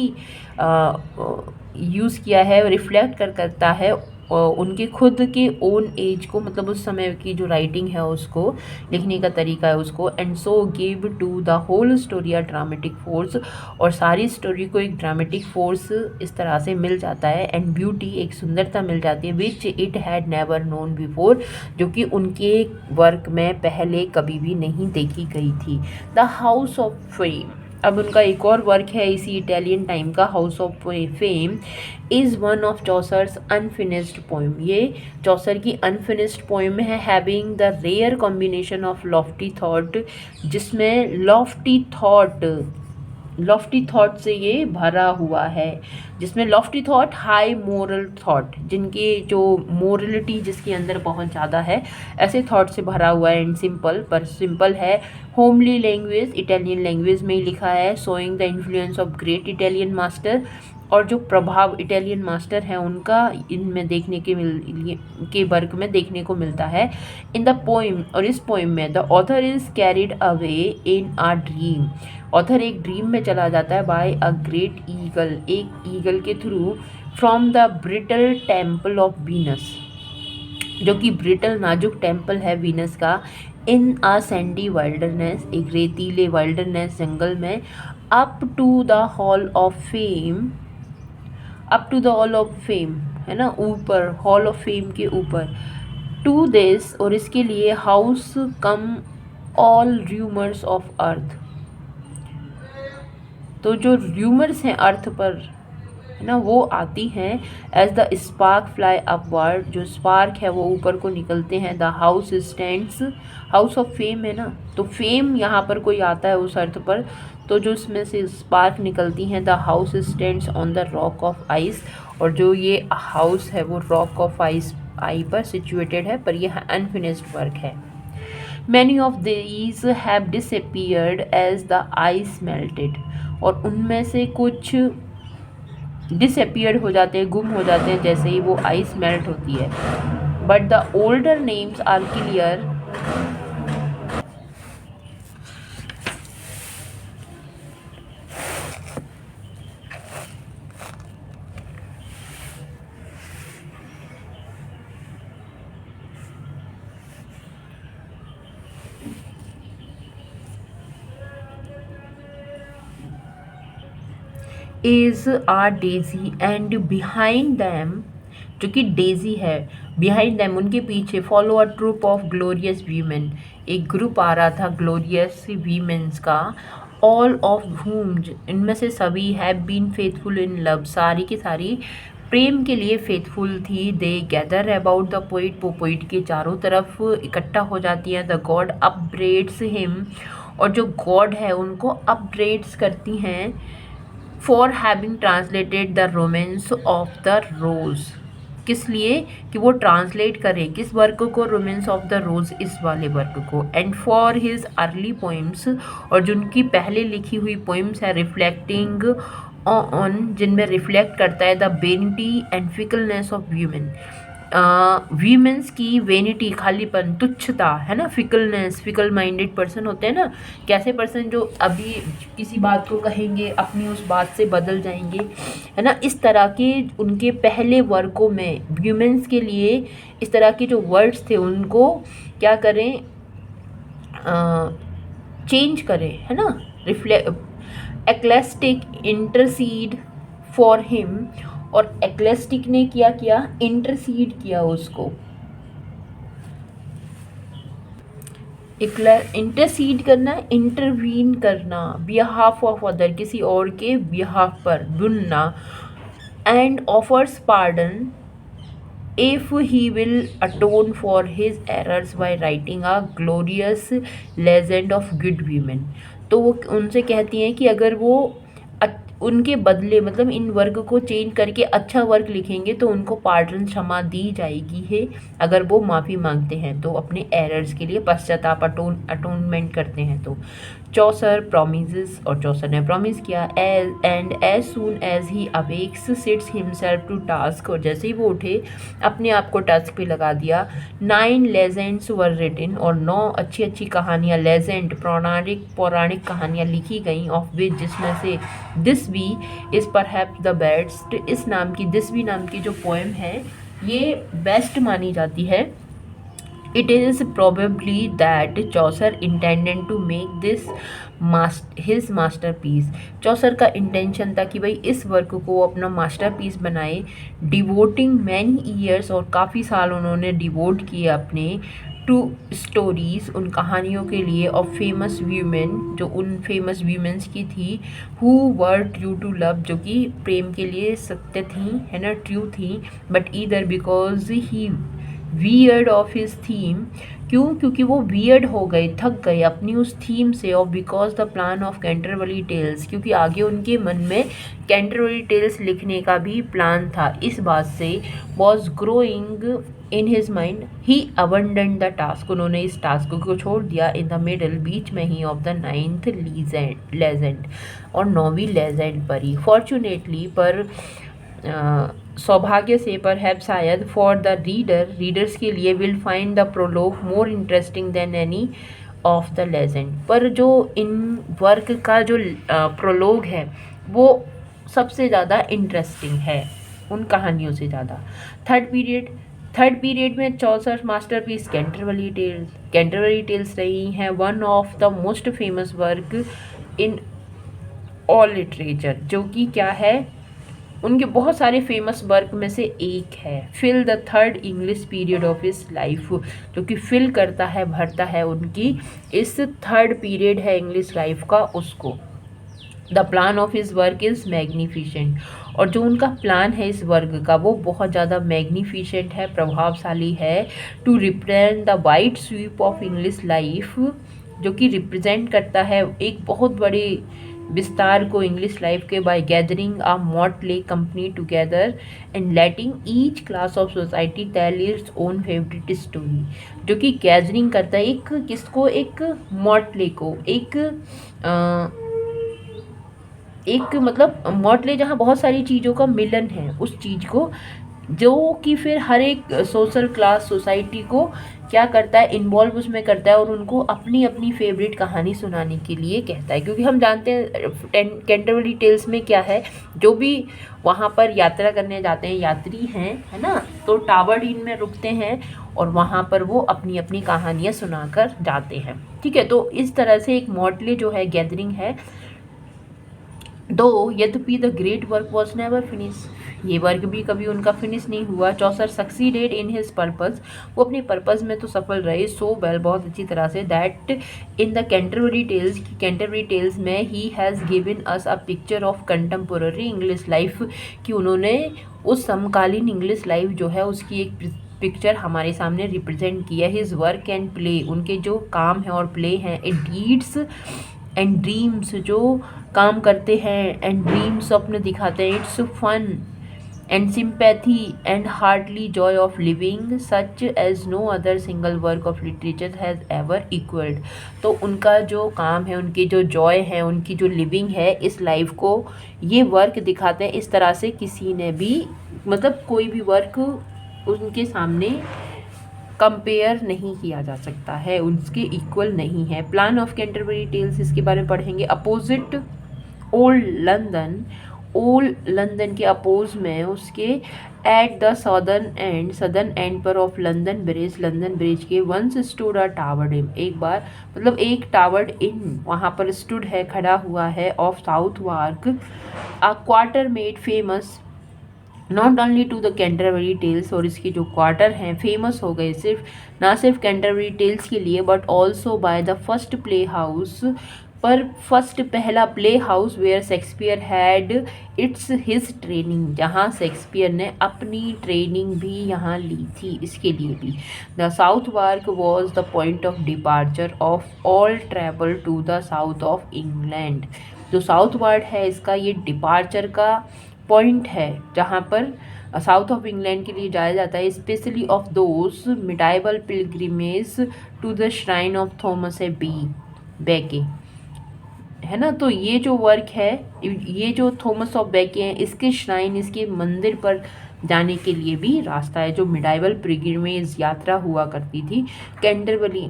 यूज़ किया है, रिफ्लेक्ट करता है उनके खुद के ओन एज को, मतलब उस समय की जो राइटिंग है उसको, लिखने का तरीका है उसको, and so give to the whole story a dramatic force, और सारी स्टोरी को एक ड्रामेटिक फोर्स इस तरह से मिल जाता है, एंड ब्यूटी, एक सुंदरता मिल जाती है, which it had never known before, जो कि उनके वर्क में पहले कभी भी नहीं देखी गई थी। द हाउस ऑफ फेम, अब उनका एक और वर्क है इसी इटालियन टाइम का, house of fame is one of Chaucer's unfinished poem, ये चौसर की अनफिनिश्ड पोइम है, having the rare combination of lofty thought, जिसमें लॉफ्टी थॉट से ये भरा हुआ है, जिसमें lofty thought, high moral thought, जिनकी जो मोरलिटी जिसके अंदर बहुत ज़्यादा है, ऐसे थॉट से भरा हुआ है, एंड सिंपल, पर सिंपल है। होमली लैंग्वेज, इटालियन लैंग्वेज में ही लिखा है, showing the influence of great Italian master, और जो प्रभाव इटालियन मास्टर हैं उनका इनमें देखने के वर्क में देखने को मिलता है। इन द पोइम, और इस पोइम में the author is carried away in a dream, author एक ड्रीम में चला जाता है, बाय अ ग्रेट ईगल, एक ईगल के through, from the brittle temple of Venus, जो कि ब्रिटल नाजुक टेम्पल है वीनस का, इन अ सैंडी वाइल्डरनेस, एक रेतीले वाइल्डरनेस जंगल में, up to the hall of fame, up to the hall of fame, है ना, ऊपर, हॉल ऑफ फेम के ऊपर, टू दिस, और इसके लिए, house come all rumours of earth, तो जो र्यूमर्स हैं अर्थ पर, है ना, वो आती हैं as the spark fly upward, जो स्पार्क है वो ऊपर को निकलते हैं। The house stands, house of fame है ना, तो फेम यहाँ पर कोई आता है उस अर्थ पर, तो जो उसमें से स्पार्क निकलती हैं। The house stands on the rock of ice, और जो ये हाउस है वो रॉक ऑफ आइस आई पर सिचुएटेड है, पर यह अनफिनिश्ड वर्क है। Many of these have disappeared as the ice melted, और उनमें से कुछ डिसअपीयर्ड हो जाते हैं, गुम हो जाते हैं जैसे ही वो आइस मेल्ट होती है। But the older names are clear, is are daisy and behind them, जो कि डेजी है, बिहाइंड दैम उनके पीछे, follow a troop of glorious women, एक ग्रुप आ रहा था ग्लोरियस वीमेंस का। ऑल ऑफ whom, इनमें से सभी have been faithful in love, सारी की सारी प्रेम के लिए फेथफुल थी। They gather about the poet, वो पोइट के चारों तरफ इकट्ठा हो जाती हैं। द गॉड अपब्रेड्स हिम, और जो गॉड है उनको अपब्रेड्स करती हैं। For having translated the romance of the rose, किस लिए कि वो ट्रांसलेट करे किस वर्क को, रोमांस ऑफ द रोज, इस वाले वर्क को। And for his early poems, और जो उनकी पहले लिखी हुई पोइम्स है, रिफ्लेक्टिंग ऑन, जिनमें रिफ्लेक्ट करता है the vanity and fickleness of women, women's की वेनिटी, खालीपन, तुच्छता, है ना, फिकलनेस, फिकल माइंडेड पर्सन होते हैं ना, कैसे पर्सन जो अभी किसी बात को कहेंगे अपनी उस बात से बदल जाएंगे, है ना, इस तरह के उनके पहले वर्कों में वीमेंस के लिए इस तरह के जो वर्ड्स थे उनको क्या करें, चेंज करें, है ना, एक्लेस्टिक इंटरसीड फॉर हिम, और एक्लेस्टिक ने क्या किया, इंटरसीड किया उसको। इंटरसीड करना, इंटरवीन करना, बिहाफ ऑफ अदर, किसी और के बिहाफ पर, बुनना। And offers pardon if he will atone for his errors by writing a glorious legend of good women, तो वो उनसे कहती हैं कि अगर वो उनके बदले मतलब इन वर्क को चेंज करके अच्छा वर्क लिखेंगे तो उनको पार्डन, क्षमा दी जाएगी है, अगर वो माफ़ी मांगते हैं तो, अपने एरर्स के लिए पश्चाताप, अटोनमेंट करते हैं तो। चौसर प्रोमिसेस, और चौसर ने प्रॉमिस किया। And as soon as he awakes sits himself to task, और जैसे ही वो उठे अपने आप को टास्क पे लगा दिया। 9 लेजेंड्स वर रिटन, और 9 अच्छी अच्छी कहानियाँ, लेजेंड पौराणिक कहानियाँ लिखी गई। ऑफ विच, जिसमें से this be is perhaps the best, इस नाम की, दिस बी नाम की जो पोएम है ये बेस्ट मानी जाती है। It is probably that Chaucer intended to make this his masterpiece. चौसर का इंटेंशन था कि भाई इस वर्क को अपना मास्टरपीस बनाए। डिवोटिंग मैनी ईयर्स, और काफ़ी साल उन्होंने डिवोट किए अपने, टू स्टोरीज, उन कहानियों के लिए, ऑफ फेमस वीमेन, जो उन फेमस वीमेंस की थी, who were true to love, जो कि प्रेम के लिए सत्य थी, है ना, ट्रू थी। But either because he weird of his theme, क्यों, क्योंकि वो वियर्ड हो गए, थक गए अपनी उस थीम से। और because the plan of Canterbury tales, क्योंकि आगे उनके मन में कैंटरबरी टेल्स लिखने का भी प्लान था, इस बात से was growing in his mind, he abandon the task, उन्होंने इस टास्क को छोड़ दिया। इन द मिडल, बीच में ही, ऑफ द 9th लेजेंड, और 9वीं लेजेंड पर ही। फॉर्चुनेटली, पर सौभाग्य से, पर हैव शायद, फॉर द रीडर्स के लिए, will find the prologue more interesting than any of the legend, पर जो इन वर्क का जो प्रोलोग है वो सबसे ज़्यादा इंटरेस्टिंग है उन कहानियों से ज़्यादा। थर्ड पीरियड में चौसर मास्टरपीस कैंटरबरी टेल्स रही हैं, one of the most famous work in all literature, जो कि क्या है, उनके बहुत सारे फेमस वर्क में से एक है। Fill the third English period of his life, जो कि फिल करता है, भरता है उनकी इस थर्ड पीरियड है इंग्लिश लाइफ का उसको। The plan of his work is magnificent, और जो उनका प्लान है इस वर्क का वो बहुत ज़्यादा मैग्निफिशेंट है, प्रभावशाली है। To represent the wide sweep of English life, जो कि रिप्रेजेंट करता है एक बहुत बड़े विस्तार को इंग्लिश लाइफ के, by gathering a motley company together and letting each class of society tell its own favourite story, जो कि गैदरिंग करता है एक किसको, एक मॉटले को, एक मतलब मॉटले जहाँ बहुत सारी चीज़ों का मिलन है, उस चीज़ को जो कि फिर हर एक सोशल क्लास सोसाइटी को क्या करता है, इन्वॉल्व उसमें करता है और उनको अपनी अपनी फेवरेट कहानी सुनाने के लिए कहता है। क्योंकि हम जानते हैं कैंटरबरी टेल्स में क्या है, जो भी वहाँ पर यात्रा करने जाते हैं यात्री हैं, है ना, तो टावर इन में रुकते हैं और वहाँ पर वो अपनी अपनी कहानियाँ सुनाकर जाते हैं। ठीक है, तो इस तरह से एक मॉटले जो है गैदरिंग है। दो यद्यपि the great work was never finish, ये वर्क भी कभी उनका फिनिश नहीं हुआ। चौसर सक्सीडेड इन हिज पर्पस, वो अपने पर्पस में तो सफल रहे, सो वेल, बहुत अच्छी तरह से, that in the Canterbury tales, Canterbury Tales में ही has given us a picture of contemporary English life, कि उन्होंने उस समकालीन इंग्लिश लाइफ जो है उसकी एक पिक्चर हमारे सामने रिप्रेजेंट किया। हिज वर्क एंड प्ले, उनके जो काम है और प्ले हैं, ए डीड्स एंड ड्रीम्स, जो काम करते हैं, एंड ड्रीम्स स्वप्न दिखाते हैं, its fun and sympathy and heartly joy of living such as no other single work of literature has ever equalled. तो उनका जो काम है, उनकी जो जॉय है, उनकी जो लिविंग है इस लाइफ को, ये वर्क दिखाते हैं इस तरह से किसी ने भी, मतलब कोई भी वर्क उनके सामने कंपेयर नहीं किया जा सकता है, उसके इक्वल नहीं है। प्लान ऑफ कैंटरबरी टेल्स, इसके बारे में पढ़ेंगे। Opposite old London, old London के अपोज में उसके, एट द सदर्न एंड पर ऑफ लंदन ब्रिज के, वंस स्टूड अ टावर्ड इन, एक बार मतलब एक टावर्ड इन वहाँ पर स्टूड है, खड़ा हुआ है, of Southwark, a quarter made famous not only to the Canterbury tales, और इसके जो क्वार्टर हैं फेमस हो गए ना सिर्फ कैंटरबरी टेल्स के लिए, but also by the first play house, पर फर्स्ट पहला play house where Shakespeare had its his training, जहाँ शेक्सपियर ने अपनी ट्रेनिंग भी यहाँ ली थी, इसके लिए भी। The Southwark was the point of departure of all travel to the south of England, जो साउथ वार्क है इसका ये डिपार्चर का पॉइंट है जहाँ पर साउथ ऑफ इंग्लैंड के लिए जाया जाता है, specially of those medieval pilgrimage to the shrine of Thomas a Becket, है ना। तो ये जो वर्क है, ये जो थॉमस ऑफ बेके हैं, इसके श्राइन, इसके मंदिर पर जाने के लिए भी रास्ता है, जो मिडाइवल पिलग्रिमेज यात्रा हुआ करती थी कैंटरबरी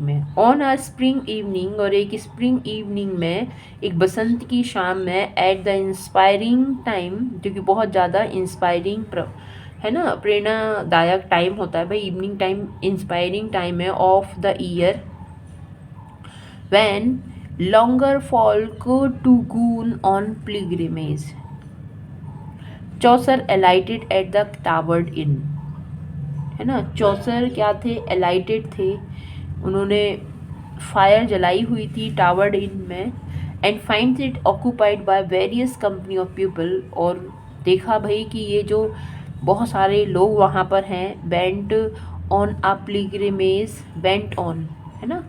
में। ऑन अ स्प्रिंग इवनिंग, और एक स्प्रिंग इवनिंग में, एक बसंत की शाम में, एट द इंस्पायरिंग टाइम, जो कि बहुत ज़्यादा इंस्पायरिंग है ना, प्रेरणादायक टाइम होता है भाई, इवनिंग टाइम इंस्पायरिंग टाइम है, of the year when longer folk to goon on pilgrimage, Chaucer alighted at the Tabard inn, है ना। चौसर क्या थे, एलाइटेड थे, उन्होंने फायर जलाई हुई थी टावर्ड इन में, and finds it occupied by various company of people, और देखा भाई कि ये जो बहुत सारे लोग वहाँ पर हैं, bent on a pilgrimage, bent on, है ना,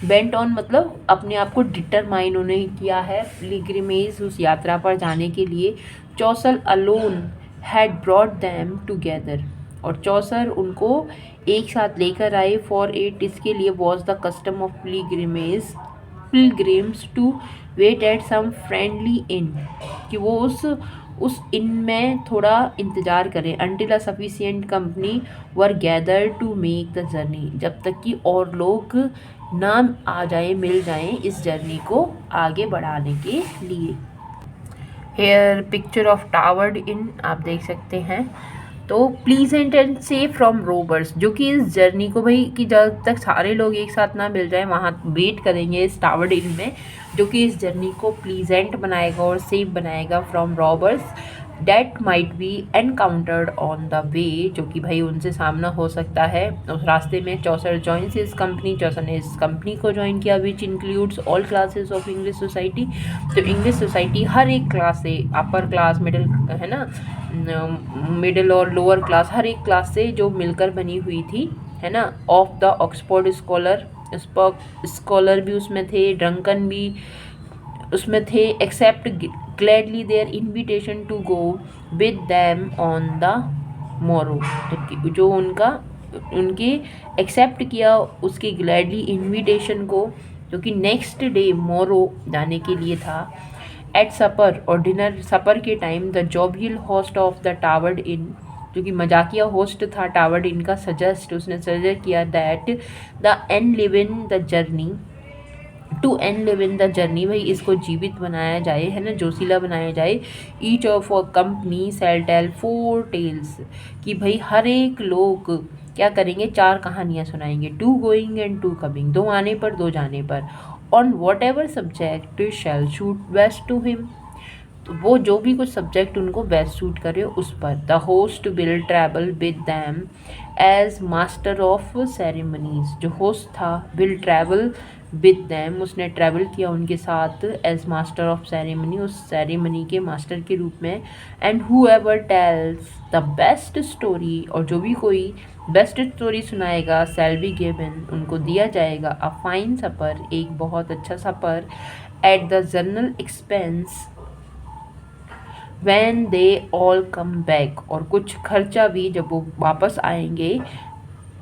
बेंट ऑन मतलब अपने आप को डिटरमाइन उन्होंने किया है पिलग्रिमेज, उस यात्रा पर जाने के लिए। Chaucer alone had brought them together, और चौसर उनको एक साथ लेकर आए, फॉर इट, इसके लिए, was the custom of pilgrims to wait at some friendly inn, कि वो उस इन में थोड़ा इंतज़ार करें, until a sufficient company were gather to make the journey, जब तक कि और लोग नाम आ जाए, मिल जाएं इस जर्नी को आगे बढ़ाने के लिए। हेयर पिक्चर ऑफ टावर्ड इन आप देख सकते हैं। तो pleasant and safe from robbers, जो कि इस जर्नी को भाई कि जब तक सारे लोग एक साथ ना मिल जाए वहाँ वेट करेंगे इस टावर डील में, जो कि इस जर्नी को प्लीजेंट बनाएगा और सेफ बनाएगा from robbers that might be encountered on the way, जो कि भाई उनसे सामना हो सकता है उस रास्ते में। चौसर जॉइन्स इस कंपनी, चौसर ने इस कंपनी को ज्वाइन किया which includes all classes of English society. तो इंग्लिश सोसाइटी हर एक क्लास से, अपर क्लास, मिडिल, है ना, मिडिल और लोअर क्लास, हर एक क्लास से जो मिलकर बनी हुई थी, है ना। Of the Oxford scholar, scholar भी उसमें थे, ड्रंकन भी उसमें थे, except gladly their invitation to go with them on the morrow, जो उनका उनके एक्सेप्ट किया उसके ग्लैडली इन्विटेशन को, जो कि नेक्स्ट डे मोरो जाने के लिए था। एट सपर और डिनर सपर के time the jovial host of the Tabard inn, जो कि मजाकिया होस्ट था टावर्ड इन का, उसने सजेस्ट किया that the enliven the journey, to enliven the journey, भाई इसको जीवित बनाया जाए, है ना, जोशीला बनाया जाए। Each of a company shall tell 4 tales, कि भाई हर एक लोग क्या करेंगे, 4 कहानियाँ सुनाएंगे, 2 गोइंग एंड 2 कमिंग, 2 आने पर 2 जाने पर। On whatever subject shall suit best to him, तो वो जो भी कुछ सब्जेक्ट उनको बेस्ट सूट करे उस पर। The host will travel with them as master of ceremonies, जो होस्ट था विल ट्रैवल विद दैम, उसने ट्रैवल किया उनके साथ एज मास्टर ऑफ सेरेमनी, उस सेरेमनी के मास्टर के रूप में। And whoever tells the best story, और जो भी कोई बेस्ट स्टोरी सुनाएगा, शैल बी गिवन, उनको दिया जाएगा अ फाइन सपर, एक बहुत अच्छा supper, at the general expense when they all come back, और कुछ खर्चा भी जब वो वापस आएंगे।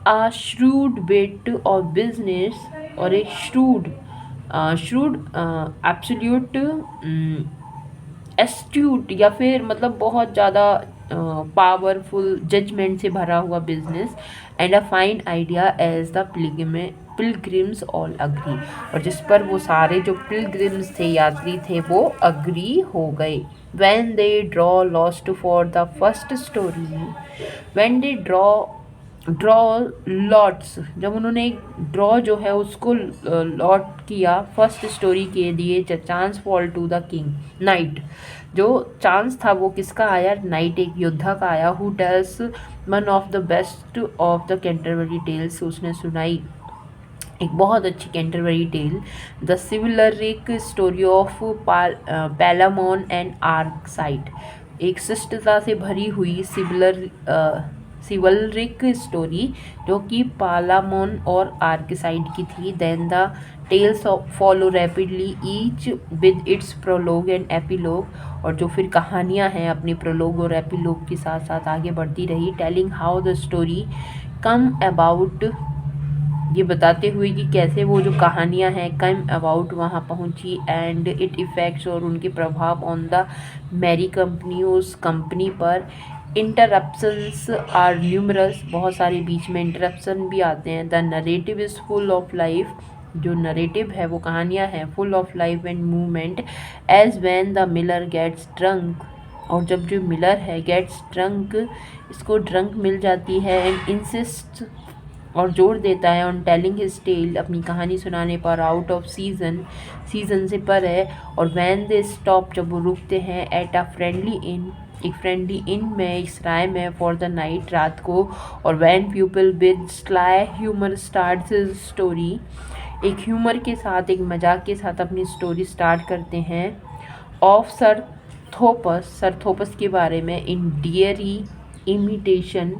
a shrewd bit of business, और एक shrewd एब्सोल्यूट एस्ट्यूट, या फिर मतलब बहुत ज़्यादा पावरफुल जजमेंट से भरा हुआ business. And a fine idea as the pilgrims all agree, और जिस पर वो सारे जो पिलग्रिम्स थे, यात्री थे, वो अग्री हो गए। when they draw lost for the first story, when they draw lots, जब उन्होंने एक ड्रॉ जो है उसको लॉट किया फर्स्ट स्टोरी के लिए, chance fall to the king knight, जो चांस था वो किसका आया, नाइट, एक योद्धा का आया। Who tells one of the best of the Canterbury Tales, उसने सुनाई एक बहुत अच्छी Canterbury tale, the chivalric story of Palamon and Arcite, एक शिष्टता से भरी हुई सिवलरिक स्टोरी जो कि पालामोन और आर्कसाइड की थी। Then the tales follow rapidly each with its prologue and epilogue, और जो फिर कहानियाँ हैं अपने प्रोलोग और एपिलोग के साथ साथ आगे बढ़ती रही। Telling how the story come about, ये बताते हुए कि कैसे वो जो कहानियाँ हैं कम अबाउट वहाँ पहुँची, एंड इट इफ़ेक्ट्स, और उनके प्रभाव ऑन द मैरी कंपनी, उस कंपनी पर। इंटरप्शंस आर न्यूमरस, बहुत सारे बीच में इंटरप्शन भी आते हैं। The narrative is full of life, जो नरेटिव है वो कहानियाँ हैं full of life and movement. As when the miller gets drunk, और जब जो मिलर है गेट्स ड्रंक, इसको ड्रंक मिल जाती है, एंड इंसिस्ट, और जोर देता है, ऑन टेलिंग हिज टेल, अपनी कहानी सुनाने पर, आउट ऑफ सीजन से पर है। और वैन दे स्टॉप, जब वो रुकते हैं, एट अ फ्रेंडली इन, एक फ्रेंडली इन में, एक सराय में, फॉर द नाइट, रात को। और when people with sly humour starts his story, एक ह्यूमर के साथ, एक मजाक के साथ अपनी स्टोरी स्टार्ट करते हैं। ऑफ सर थोपस के बारे में, इन डियरी इमिटेशन,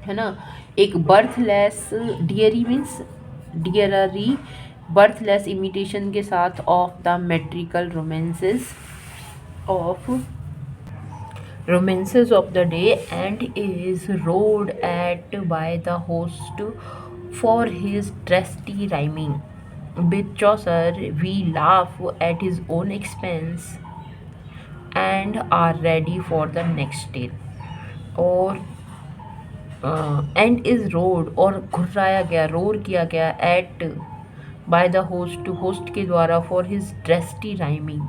है ना, एक बर्थलेस, डियरी मीन्स डियररी, बर्थलेस इमिटेशन के साथ of the metrical romances of the day, and is rowed at by the host for his trusty rhyming. With Chaucer, we laugh at his own expense and are ready for the next tale. और and is roared, और घुर्राया गया, roar किया गया, at by the host, host के द्वारा, for his ड्रेस्टी rhyming,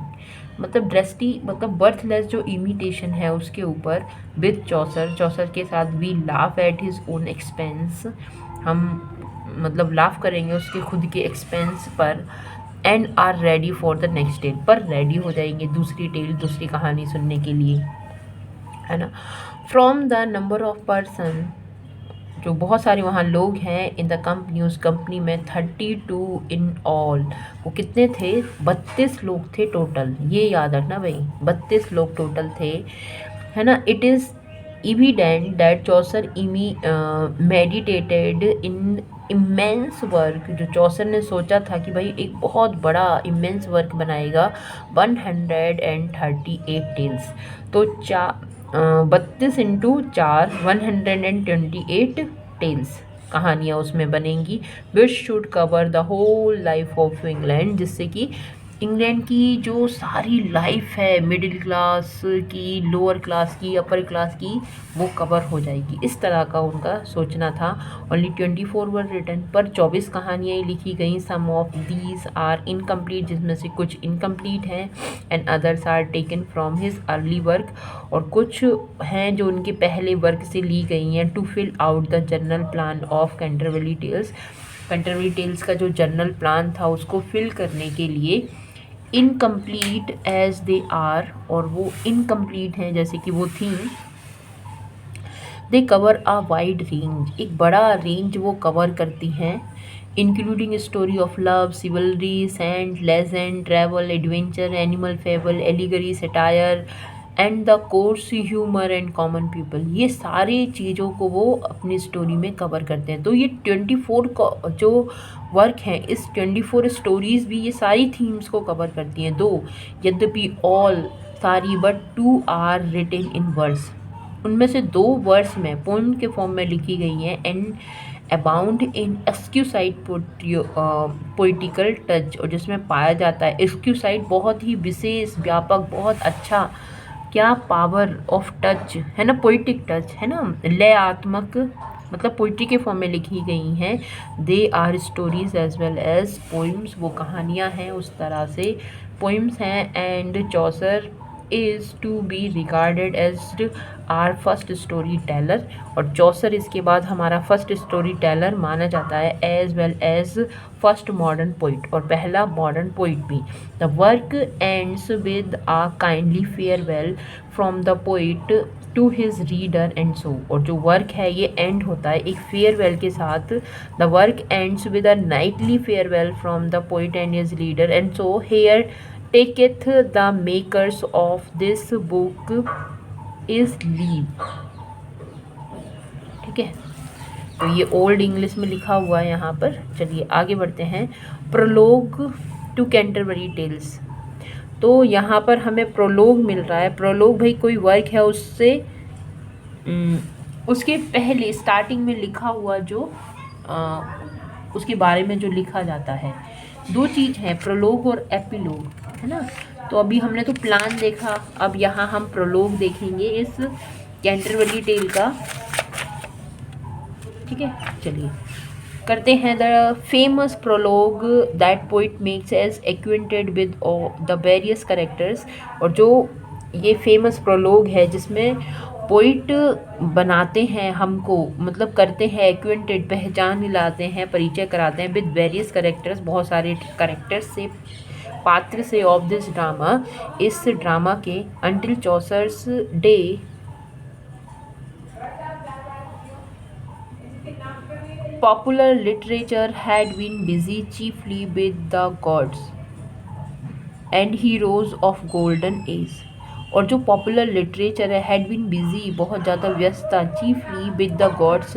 मतलब दृष्टि मतलब बर्थलेस जो इमिटेशन है उसके ऊपर विद चौसर, चौसर के साथ we laugh at his own expense, हम मतलब लाफ करेंगे उसके खुद के एक्सपेंस पर, and are ready for the next tale, पर रेडी हो जाएंगे दूसरी टेल, दूसरी कहानी सुनने के लिए, है ना। From the number of person, जो बहुत सारे वहाँ लोग हैं इन द कंपनी, उस कंपनी में 32 इन ऑल, वो कितने थे, 32 लोग थे टोटल, ये याद रखना भाई, 32 लोग टोटल थे, है ना। It is evident that Chaucer meditated in immense work, जो चौसर ने सोचा था कि भाई एक बहुत बड़ा इमेंस वर्क बनाएगा, 138 टेल्स, तो 32 इंटू 4 128 टेल्स कहानियाँ उसमें बनेंगी, which should cover the whole life of England, जिससे कि इंग्लैंड की जो सारी लाइफ है, मिडिल क्लास की, लोअर क्लास की, अपर क्लास की, वो कवर हो जाएगी, इस तरह का उनका सोचना था। ओनली 24 वर रिटन, पर 24 कहानियाँ लिखी गई, some of these are incomplete, जिसमें से कुछ इनकम्प्लीट हैं, and others are taken from his early work, और कुछ हैं जो उनके पहले वर्क से ली गई हैं, to fill out the general plan of Canterbury tales, Canterbury tales का जो जनरल प्लान था उसको फिल करने के लिए, इनकम्प्लीट एज दे आर, और वो इनकम्प्लीट हैं जैसे कि वो थी, they cover a wide range, एक बड़ा रेंज वो कवर करती हैं, including story of love, chivalry, saint, legend, travel, adventure, animal fable, allegory, satire, and the coarse humour and common people, ये सारी चीज़ों को वो अपनी स्टोरी में कवर करते हैं। तो ये 24 का जो वर्क है, इस 24 स्टोरीज़ भी ये सारी थीम्स को कवर करती हैं, दो यद्यपि ऑल सारी, but 2 are written in verse, उनमें से 2 वर्स में पोएम के फॉर्म में लिखी गई हैं, and abound in exquisite poetical touch, और जिसमें पाया जाता है एक्सक्यूसाइड, बहुत ही विशेष, व्यापक, बहुत अच्छा, क्या पावर ऑफ टच है ना, पोइटिक टच है ना, लयात्मक, मतलब पोइट्री के फॉर्म में लिखी गई हैं, they are stories as well as poems, वो कहानियाँ हैं उस तरह से पोइम्स हैं, and Chaucer is to be regarded as our first story teller, और चौसर इसके बाद हमारा फर्स्ट स्टोरी टेलर माना जाता है, as well as first modern poet, और पहला मॉडर्न पोइट भी। The work ends with a kindly farewell from the poet to his reader and so, और जो वर्क है ये एंड होता है एक फेयरवेल के साथ, the work ends with a knightly farewell from the poet and his reader and so, here taketh the makers of this book is leave, ठीक है। तो ये ओल्ड इंग्लिश में लिखा हुआ है यहाँ पर। चलिए आगे बढ़ते हैं, प्रोलोग टू कैंटरबरी टेल्स, तो यहाँ पर हमें प्रोलोग मिल रहा है। प्रोलोग भाई कोई वर्क है उससे उसके पहले स्टार्टिंग में लिखा हुआ जो उसके बारे में जो लिखा जाता है, 2 चीज़ हैं, प्रोलोग और एपिलोग, है ना। तो अभी हमने तो प्लान देखा, अब यहाँ हम प्रोलोग देखेंगे इस कैंटरबरी टेल का, ठीक है। चलिए करते हैं, the famous prologue that poet makes us acquainted with the various characters, और जो ये फेमस प्रोलोग है जिसमें पोइट बनाते हैं हमको, मतलब करते हैं एक्वेंटेड, पहचान दिलाते हैं, परिचय कराते हैं, विद वेरियस कैरेक्टर्स, बहुत सारे कैरेक्टर्स से, पात्र से, ऑफ दिस ड्रामा, इस ड्रामा के, until Chaucer's day, popular literature had been busy chiefly with the gods and heroes of golden age, और जो पॉपुलर लिटरेचर है, हैड बीन बिजी, बहुत ज़्यादा व्यस्त था, चीफली विद द गॉड्स,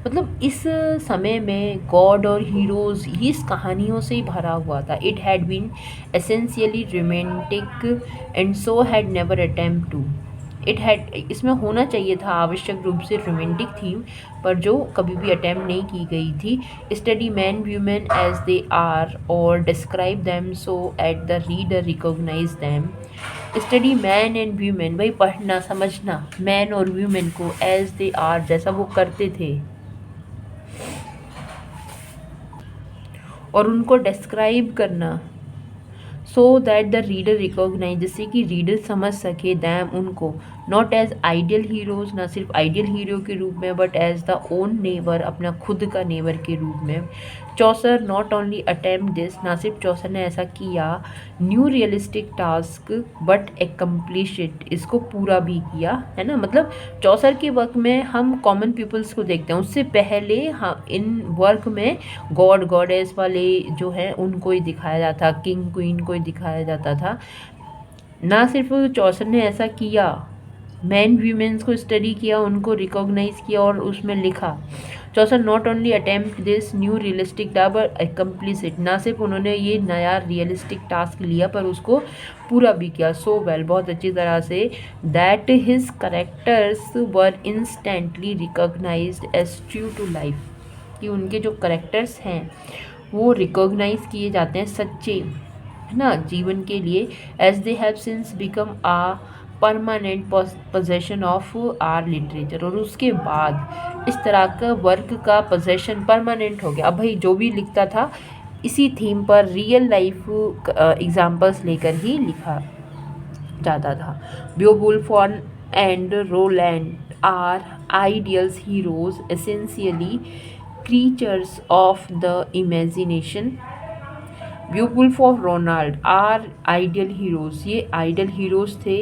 मतलब इस समय में गॉड और हीरोज़ ही इस कहानियों से ही भरा हुआ था। It had been essentially romantic and so had never attempt to, it had, इसमें होना चाहिए था आवश्यक रूप से रोमांटिक थीम, पर जो कभी भी अटैम्प्ट नहीं की गई थी। Study man women as they are और describe them so that the reader recognize them, study man and women, भाई पढ़ना समझना मैन और व्यूमेन को, एज दे आर जैसा वो करते थे, और उनको डिस्क्राइब करना, so that the reader recognise, जिससे कि रीडर समझ सके दैम उनको, नॉट एज आइडियल हीरोज, ना सिर्फ आइडियल हीरो के रूप में, but as the own neighbour, अपना खुद का नेबर के रूप में। Chaucer not only attempt this, ना सिर्फ चौसर ने ऐसा किया new realistic task, but accomplish it, इसको पूरा भी किया, है ना। मतलब चौसर के वर्क में हम कॉमन पीपल्स को देखते हैं, उससे पहले हाँ इन वर्क में गॉड गॉडेस वाले जो हैं उनको ही दिखाया जाता था, किंग क्वीन को ही दिखाया जाता था। ना सिर्फ चौसर ने ऐसा किया, मैन वीमेंस को स्टडी किया, उनको रिकॉग्नाइज किया और उसमें लिखा। Chaucer not only attempt this new realistic task but accomplish it, ना सिर्फ उन्होंने ये नया रियलिस्टिक टास्क लिया पर उसको पूरा भी किया सो वेल, बहुत अच्छी तरह से, that his characters were instantly recognised as true to life, कि उनके जो करेक्टर्स हैं वो रिकॉग्नाइज किए जाते हैं सच्चे, है ना, जीवन के लिए, as they have since become a permanent possession of our literature, और उसके बाद इस तरह का वर्क का पोजेशन परमानेंट हो गया। अब भाई जो भी लिखता था इसी थीम पर रियल लाइफ एग्जाम्पल्स लेकर ही लिखा जाता था। Beowulf and Roland are ideals heroes, essentially creatures of the imagination। Beowulf of Ronald are ideal heroes, ये आइडियल हीरोज थे,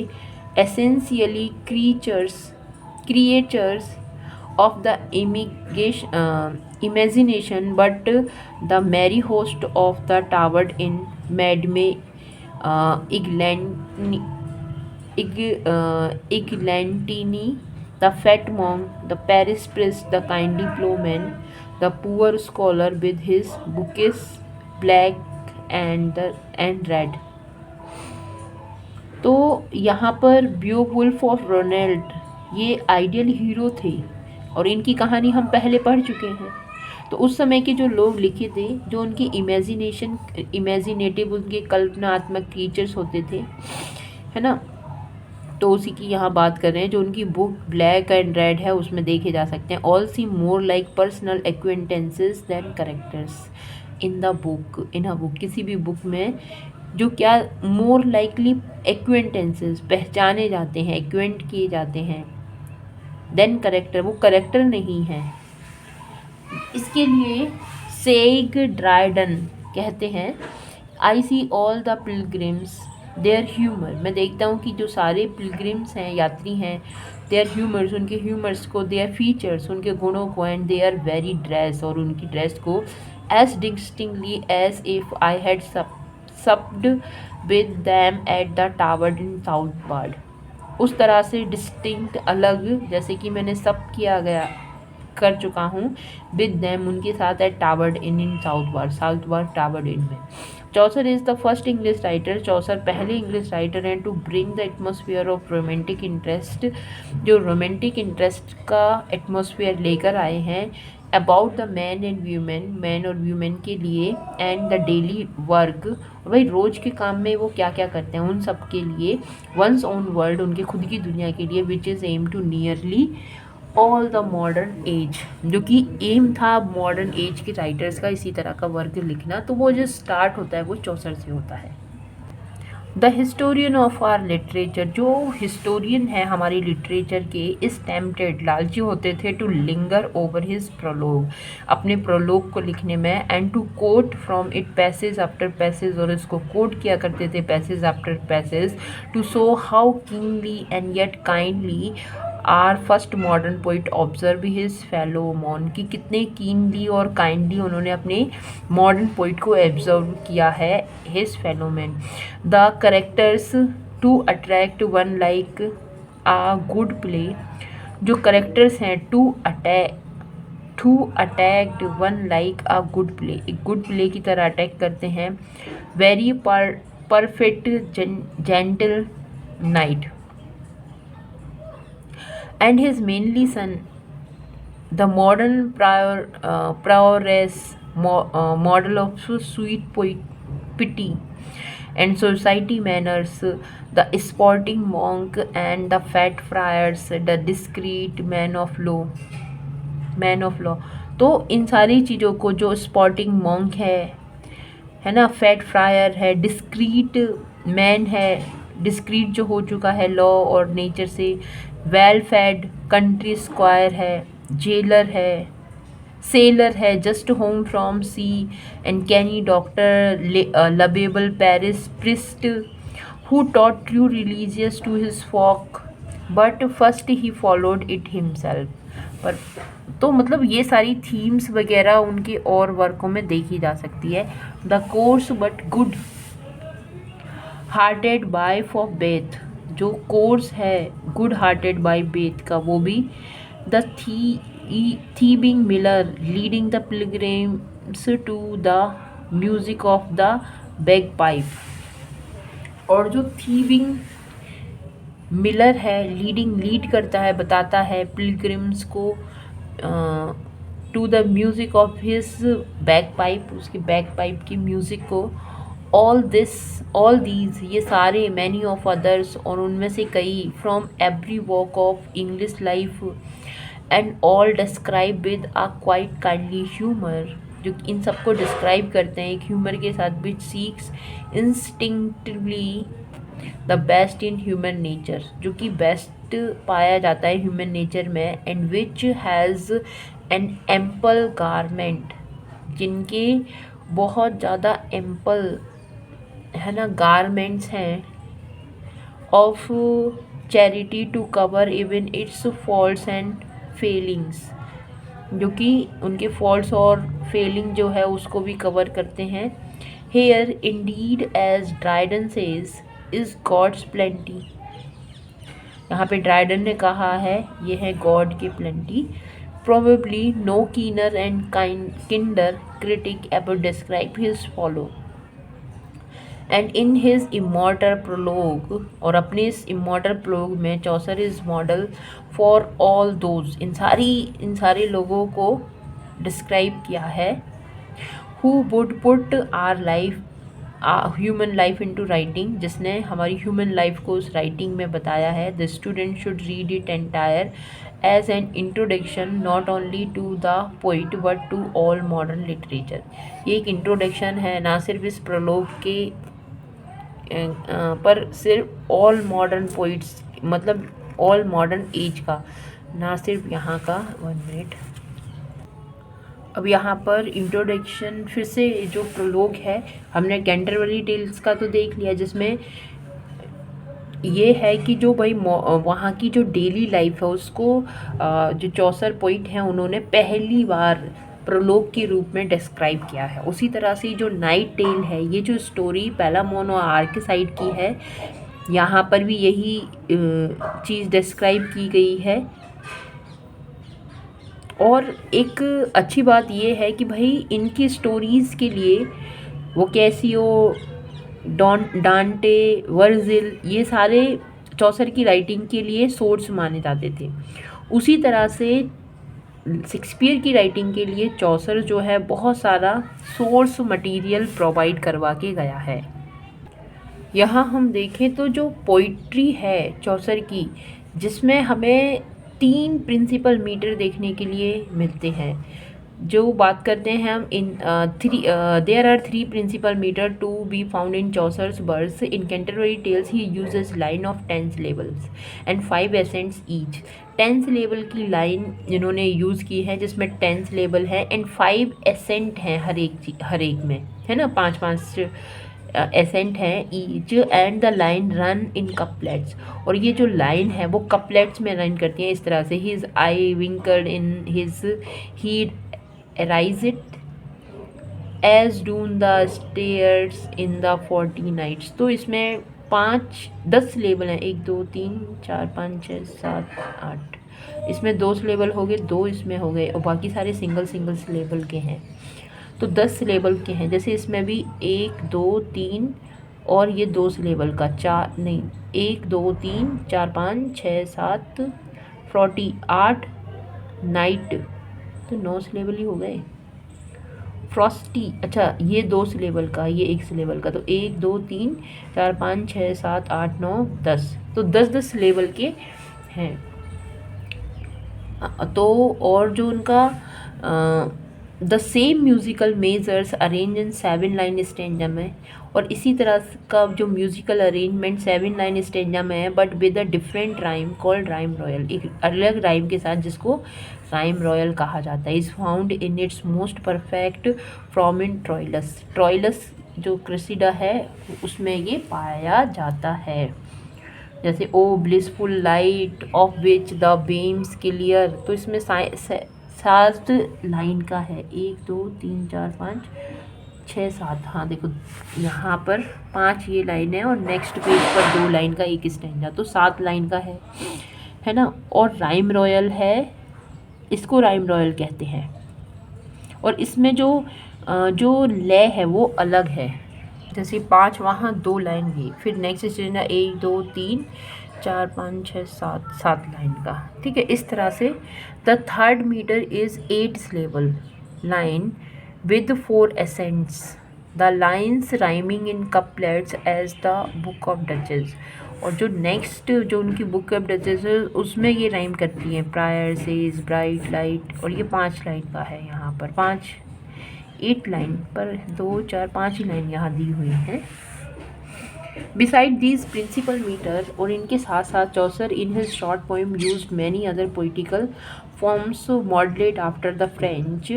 essentially creatures of the imagination, but the merry host of the Tabard inn Madame Eglantine, the fat monk, the Paris priest, the kindly plowman, the poor scholar with his bookish black and red। तो यहाँ पर बेओवुल्फ of Ronald ये ideal hero थे और इनकी कहानी हम पहले पढ़ चुके हैं। तो उस समय के जो लोग लिखे थे, जो उनकी इमेजिनेटिव, उनके कल्पनात्मक क्रीचर्स होते थे, है ना, तो उसी की यहाँ बात कर रहे हैं। जो उनकी बुक ब्लैक एंड रेड है उसमें देखे जा सकते हैं। All see more like personal acquaintances than characters in the book, in a book, किसी भी बुक में जो क्या मोर लाइकली एक्वेंटेंसेस, पहचाने जाते हैं, एक्वेंट किए जाते हैं, देन करेक्टर, वो करेक्टर नहीं है। इसके लिए सेग ड्राइडन कहते हैं, I see all the pilgrims their humour, मैं देखता हूँ कि जो सारे पिलग्रिम्स हैं, यात्री हैं, देयर ह्यूमर्स, उनके ह्यूमर्स को, देयर फीचर्स, उनके गुणों को, एंड देयर वेरी ड्रेस, और उनकी ड्रेस को, as distinctly as if I had supped with them at the tower inn Southwark, उस तरह से डिस्टिंक्ट, अलग, जैसे कि मैंने सब किया गया कर चुका हूँ विद दैम, उनके साथ, at Tabard inn Southwark Tabard inn में। Chaucer is the first English writer, Chaucer पहले इंग्लिश राइटर हैं to bring the atmosphere of romantic interest, जो रोमांटिक इंटरेस्ट का एटमोसफियर लेकर आए हैं, about the man and women, man और women के लिए, एंड द डेली वर्क, भाई रोज के काम में वो क्या क्या करते हैं उन सब के लिए, वंस ओन वर्ल्ड, उनके खुद की दुनिया के लिए, which is aim to nearly all the modern age, जो कि एम था मॉडर्न एज के राइटर्स का इसी तरह का वर्क लिखना। तो वो जो स्टार्ट होता है वो चौसर से होता है। The historian of our literature, जो हिस्टोरियन है हमारी लिटरेचर के, इस टेम्पटेड, लालची होते थे, to linger over his prologue, अपने प्रोलोग को लिखने में, and to quote from it passage after passage, और इसको कोट किया करते थे passage after passage, to show how keenly and yet kindly our first modern poet observe his fellow men, कि कितने कीनली और काइंडली उन्होंने अपने मॉडर्न पोइट को ऑब्जर्व किया है, his fellow man. The characters to attract one like a good play, जो characters हैं to attacked one like a good play, एक गुड प्ले की तरह अटैक करते हैं, very perfect gentle knight, and his mainly son, the modern prowess, model of sweet pity and society manners, the sporting monk and the fat friars, the discreet man of law। तो इन सारी चीज़ों को, जो spotting monk है, है ना, fat friar है, discreet man है, डिस्क्रीट जो हो चुका है लॉ और नेचर से, वेल फेड कंट्री स्क्वायर है, जेलर है, सेलर है, just home from sea, and canny doctor, lovable parish priest, who taught true religious to his folk but first he followed it himself. पर तो मतलब ये सारी थीम्स वगैरह उनके और वर्कों में देखी जा सकती है। The coarse but good hearted wife of Bath, जो कोर्स है गुड हार्टेड बाय बेथ का, वो भी the thieving miller leading the pilgrims to the music of the bagpipe. और जो थीबिंग मिलर है, लीड करता है, बताता है पिलग्रिम्स को to the music of his bagpipe, उसकी बैक पाइप की म्यूज़िक को। ऑल दीज, ये सारे, मैनी ऑफ अदर्स, और उनमें से कई, from every walk of English life, and all describe with a quite kindly humour, जो इन सबको डिस्क्राइब करते हैं एक ह्यूमर के साथ, which seeks instinctively the best in human nature, जो कि बेस्ट पाया जाता है ह्यूमन नेचर में, and which has an ample garment, जिनके बहुत ज़्यादा एम्पल, है ना, गारमेंट्स हैं, of charity to cover even its faults and failings, जो कि उनके फॉल्ट्स और फेलिंग जो है उसको भी कवर करते हैं। Here indeed as Dryden says is God's plenty, यहाँ पे ड्राइडन ने कहा है ये है गॉड की plenty. Probably no keener and kinder critic ever describe his fellow, and in his immortal prologue, और अपने इस इमॉर्टल प्रोलोग में Chaucer is model for all those, इन सारे लोगों को डिस्क्राइब किया है, who would put our life human life into writing, जिसने हमारी ह्यूमन लाइफ को उस राइटिंग में बताया है। The student should read it entire as an introduction not only to the poet but to all modern literature, ये एक introduction है ना सिर्फ इस प्रोलोग के पर सिर्फ ऑल मॉडर्न पोइट्स, मतलब ऑल मॉडर्न एज का, ना सिर्फ यहाँ का। 1 मिनट। अब यहाँ पर इंट्रोडक्शन फिर से, जो प्रोलोग है, हमने कैंटरबरी टेल्स का तो देख लिया, जिसमें ये है कि जो भाई वहाँ की जो डेली लाइफ है उसको जो चौसर पोइट हैं उन्होंने पहली बार प्रोलोग के रूप में डिस्क्राइब किया है। उसी तरह से जो नाइट टेल है, ये जो स्टोरी पेलामोन और आर्केसाइड की है, यहाँ पर भी यही चीज़ डिस्क्राइब की गई है। और एक अच्छी बात ये है कि भाई इनकी स्टोरीज़ के लिए वो कैसियो, डांटे, वर्जिल, ये सारे चौसर की राइटिंग के लिए सोर्स माने जाते थे। उसी तरह से शेक्सपियर की राइटिंग के लिए चौसर जो है बहुत सारा सोर्स मटेरियल प्रोवाइड करवा के गया है। यहाँ हम देखें तो जो पोइट्री है चौसर की, जिसमें हमें 3 प्रिंसिपल मीटर देखने के लिए मिलते हैं। जो बात करते हैं हम इन there are 3 principal metre to be found in Chaucer's verse. In Canterbury tales he uses line of 10 levels and 5 accents each. 10 level की लाइन इन्होंने यूज़ की है, जिसमें 10 लेवल है एंड 5 एसेंट हैं हर एक में, है ना, 5-5 एसेंट हैं each, and the line run in couplets. और ये जो लाइन है वो कपलेट्स में रन करती हैं इस तरह से, his eye twinkled in his, he rise it as done the stars in the 40 nights. तो इसमें 10 लेवल हैं, 1 2 3 4 5 6 7 8, इसमें 2 लेवल हो गए, 2 इसमें हो गए, और बाकी सारे सिंगल लेवल के हैं। तो 10 लेवल के हैं। जैसे इसमें भी 1 2 3 और ये 2 लेवल का, 4 नहीं, 1 2 3 4 5 6 7 40 8 नाइट, तो 9 लेवल ही हो गए। फ्रॉस्टी, अच्छा ये 2 लेवल का, ये 1 लेवल का, तो 1 2 3 4 5 6 7 8 9 10, तो 10 लेवल के हैं। तो और जो उनका the same musical measures arrange in 7 line stanza में, और इसी तरह का जो म्यूज़िकल अरेंजमेंट 7 लाइन स्टेंजा में है, but with a different rhyme called rhyme royal, एक अलग राइम के साथ जिसको राइम रॉयल कहा जाता है। Is found in its most perfect from in Troilus, Troilus जो क्रेसिडा है उसमें ये पाया जाता है। जैसे O blissful light of which the beams clear, तो इसमें 7 लाइन का है, 1 2 3 4 5 6 7, हाँ देखो यहाँ पर 5 ये लाइन है और नेक्स्ट पेज पर 2 लाइन का एक स्टैंजा, तो 7 लाइन का है ना। और राइम रॉयल है, इसको राइम रॉयल कहते हैं। और इसमें जो लय है वो अलग है, जैसे 5 वहाँ 2 लाइन ये, फिर नेक्स्ट स्टैंजा 1 2 3 4 5 6 7 7 लाइन का, ठीक है। इस तरह से the third metre is 8 syllable line with 4 accents, the lines rhyming in couplets as the book of Duchess। और जो नेक्स्ट जो उनकी बुक ऑफ डचेस है उसमें ये राइम करती हैं, प्रायर सेज ब्राइट लाइट, और ये 5 लाइन का है यहाँ पर, 8 लाइन पर 2 4 5 ही लाइन यहाँ दी हुई हैं। बिसाइड दीज प्रिंसिपल मीटर, और इनके साथ साथ Chaucer in his short poem used many other poetical forms modelled after the French,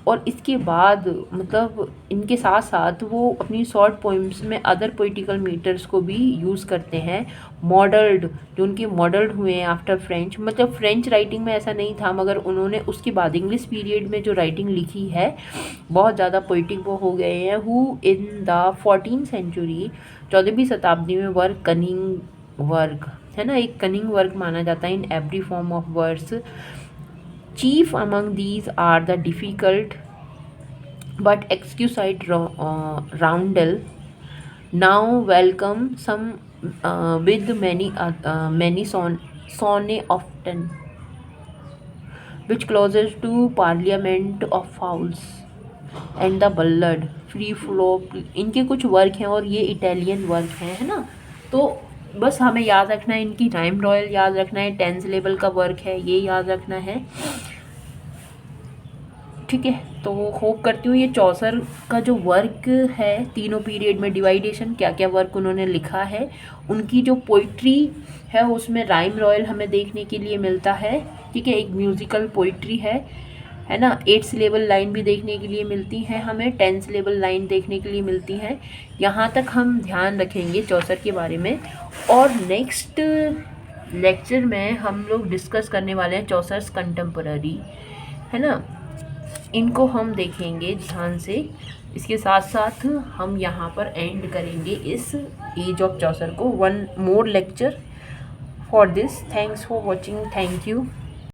और इसके बाद मतलब इनके साथ साथ वो अपनी शॉर्ट पोइम्स में अदर पोइटिकल मीटर्स को भी यूज़ करते हैं, मॉडल्ड जो उनके मॉडल्ड हुए हैं आफ्टर फ्रेंच, मतलब फ्रेंच राइटिंग में ऐसा नहीं था, मगर उन्होंने उसके बाद इंग्लिश पीरियड में जो राइटिंग लिखी है बहुत ज़्यादा पोइटिक वो हो गए हैं। Who in the 14th century, 14वीं शताब्दी में वर्क कनिंग वर्क है ना, एक कनिंग वर्क माना जाता है in every form of words. Chief among these are the difficult but exquisite roundel, now welcome some with many sonnet often, which closes to Parliament of Fowls and the Ballad, Free Flow। इनके कुछ work हैं और ये Italian work हैं, है ना। तो बस हमें याद रखना है, इनकी राइम रॉयल याद रखना है, 10 syllable का वर्क है ये याद रखना है, ठीक है। तो होप करती हूँ ये चौसर का जो वर्क है तीनों पीरियड में डिवाइडेशन क्या क्या वर्क उन्होंने लिखा है, उनकी जो पोइट्री है उसमें राइम रॉयल हमें देखने के लिए मिलता है, ठीक है। एक म्यूज़िकल पोइट्री है ना, 8 syllable लाइन भी देखने के लिए मिलती हैं हमें, 10 syllable लाइन देखने के लिए मिलती हैं। यहाँ तक हम ध्यान रखेंगे चौसर के बारे में, और नेक्स्ट लेक्चर में हम लोग डिस्कस करने वाले हैं चौसर्स कंटेम्पररी, है ना, इनको हम देखेंगे ध्यान से। इसके साथ साथ हम यहाँ पर एंड करेंगे इस एज ऑफ चौसर को। One more lecture for this, thanks for watching, thank you.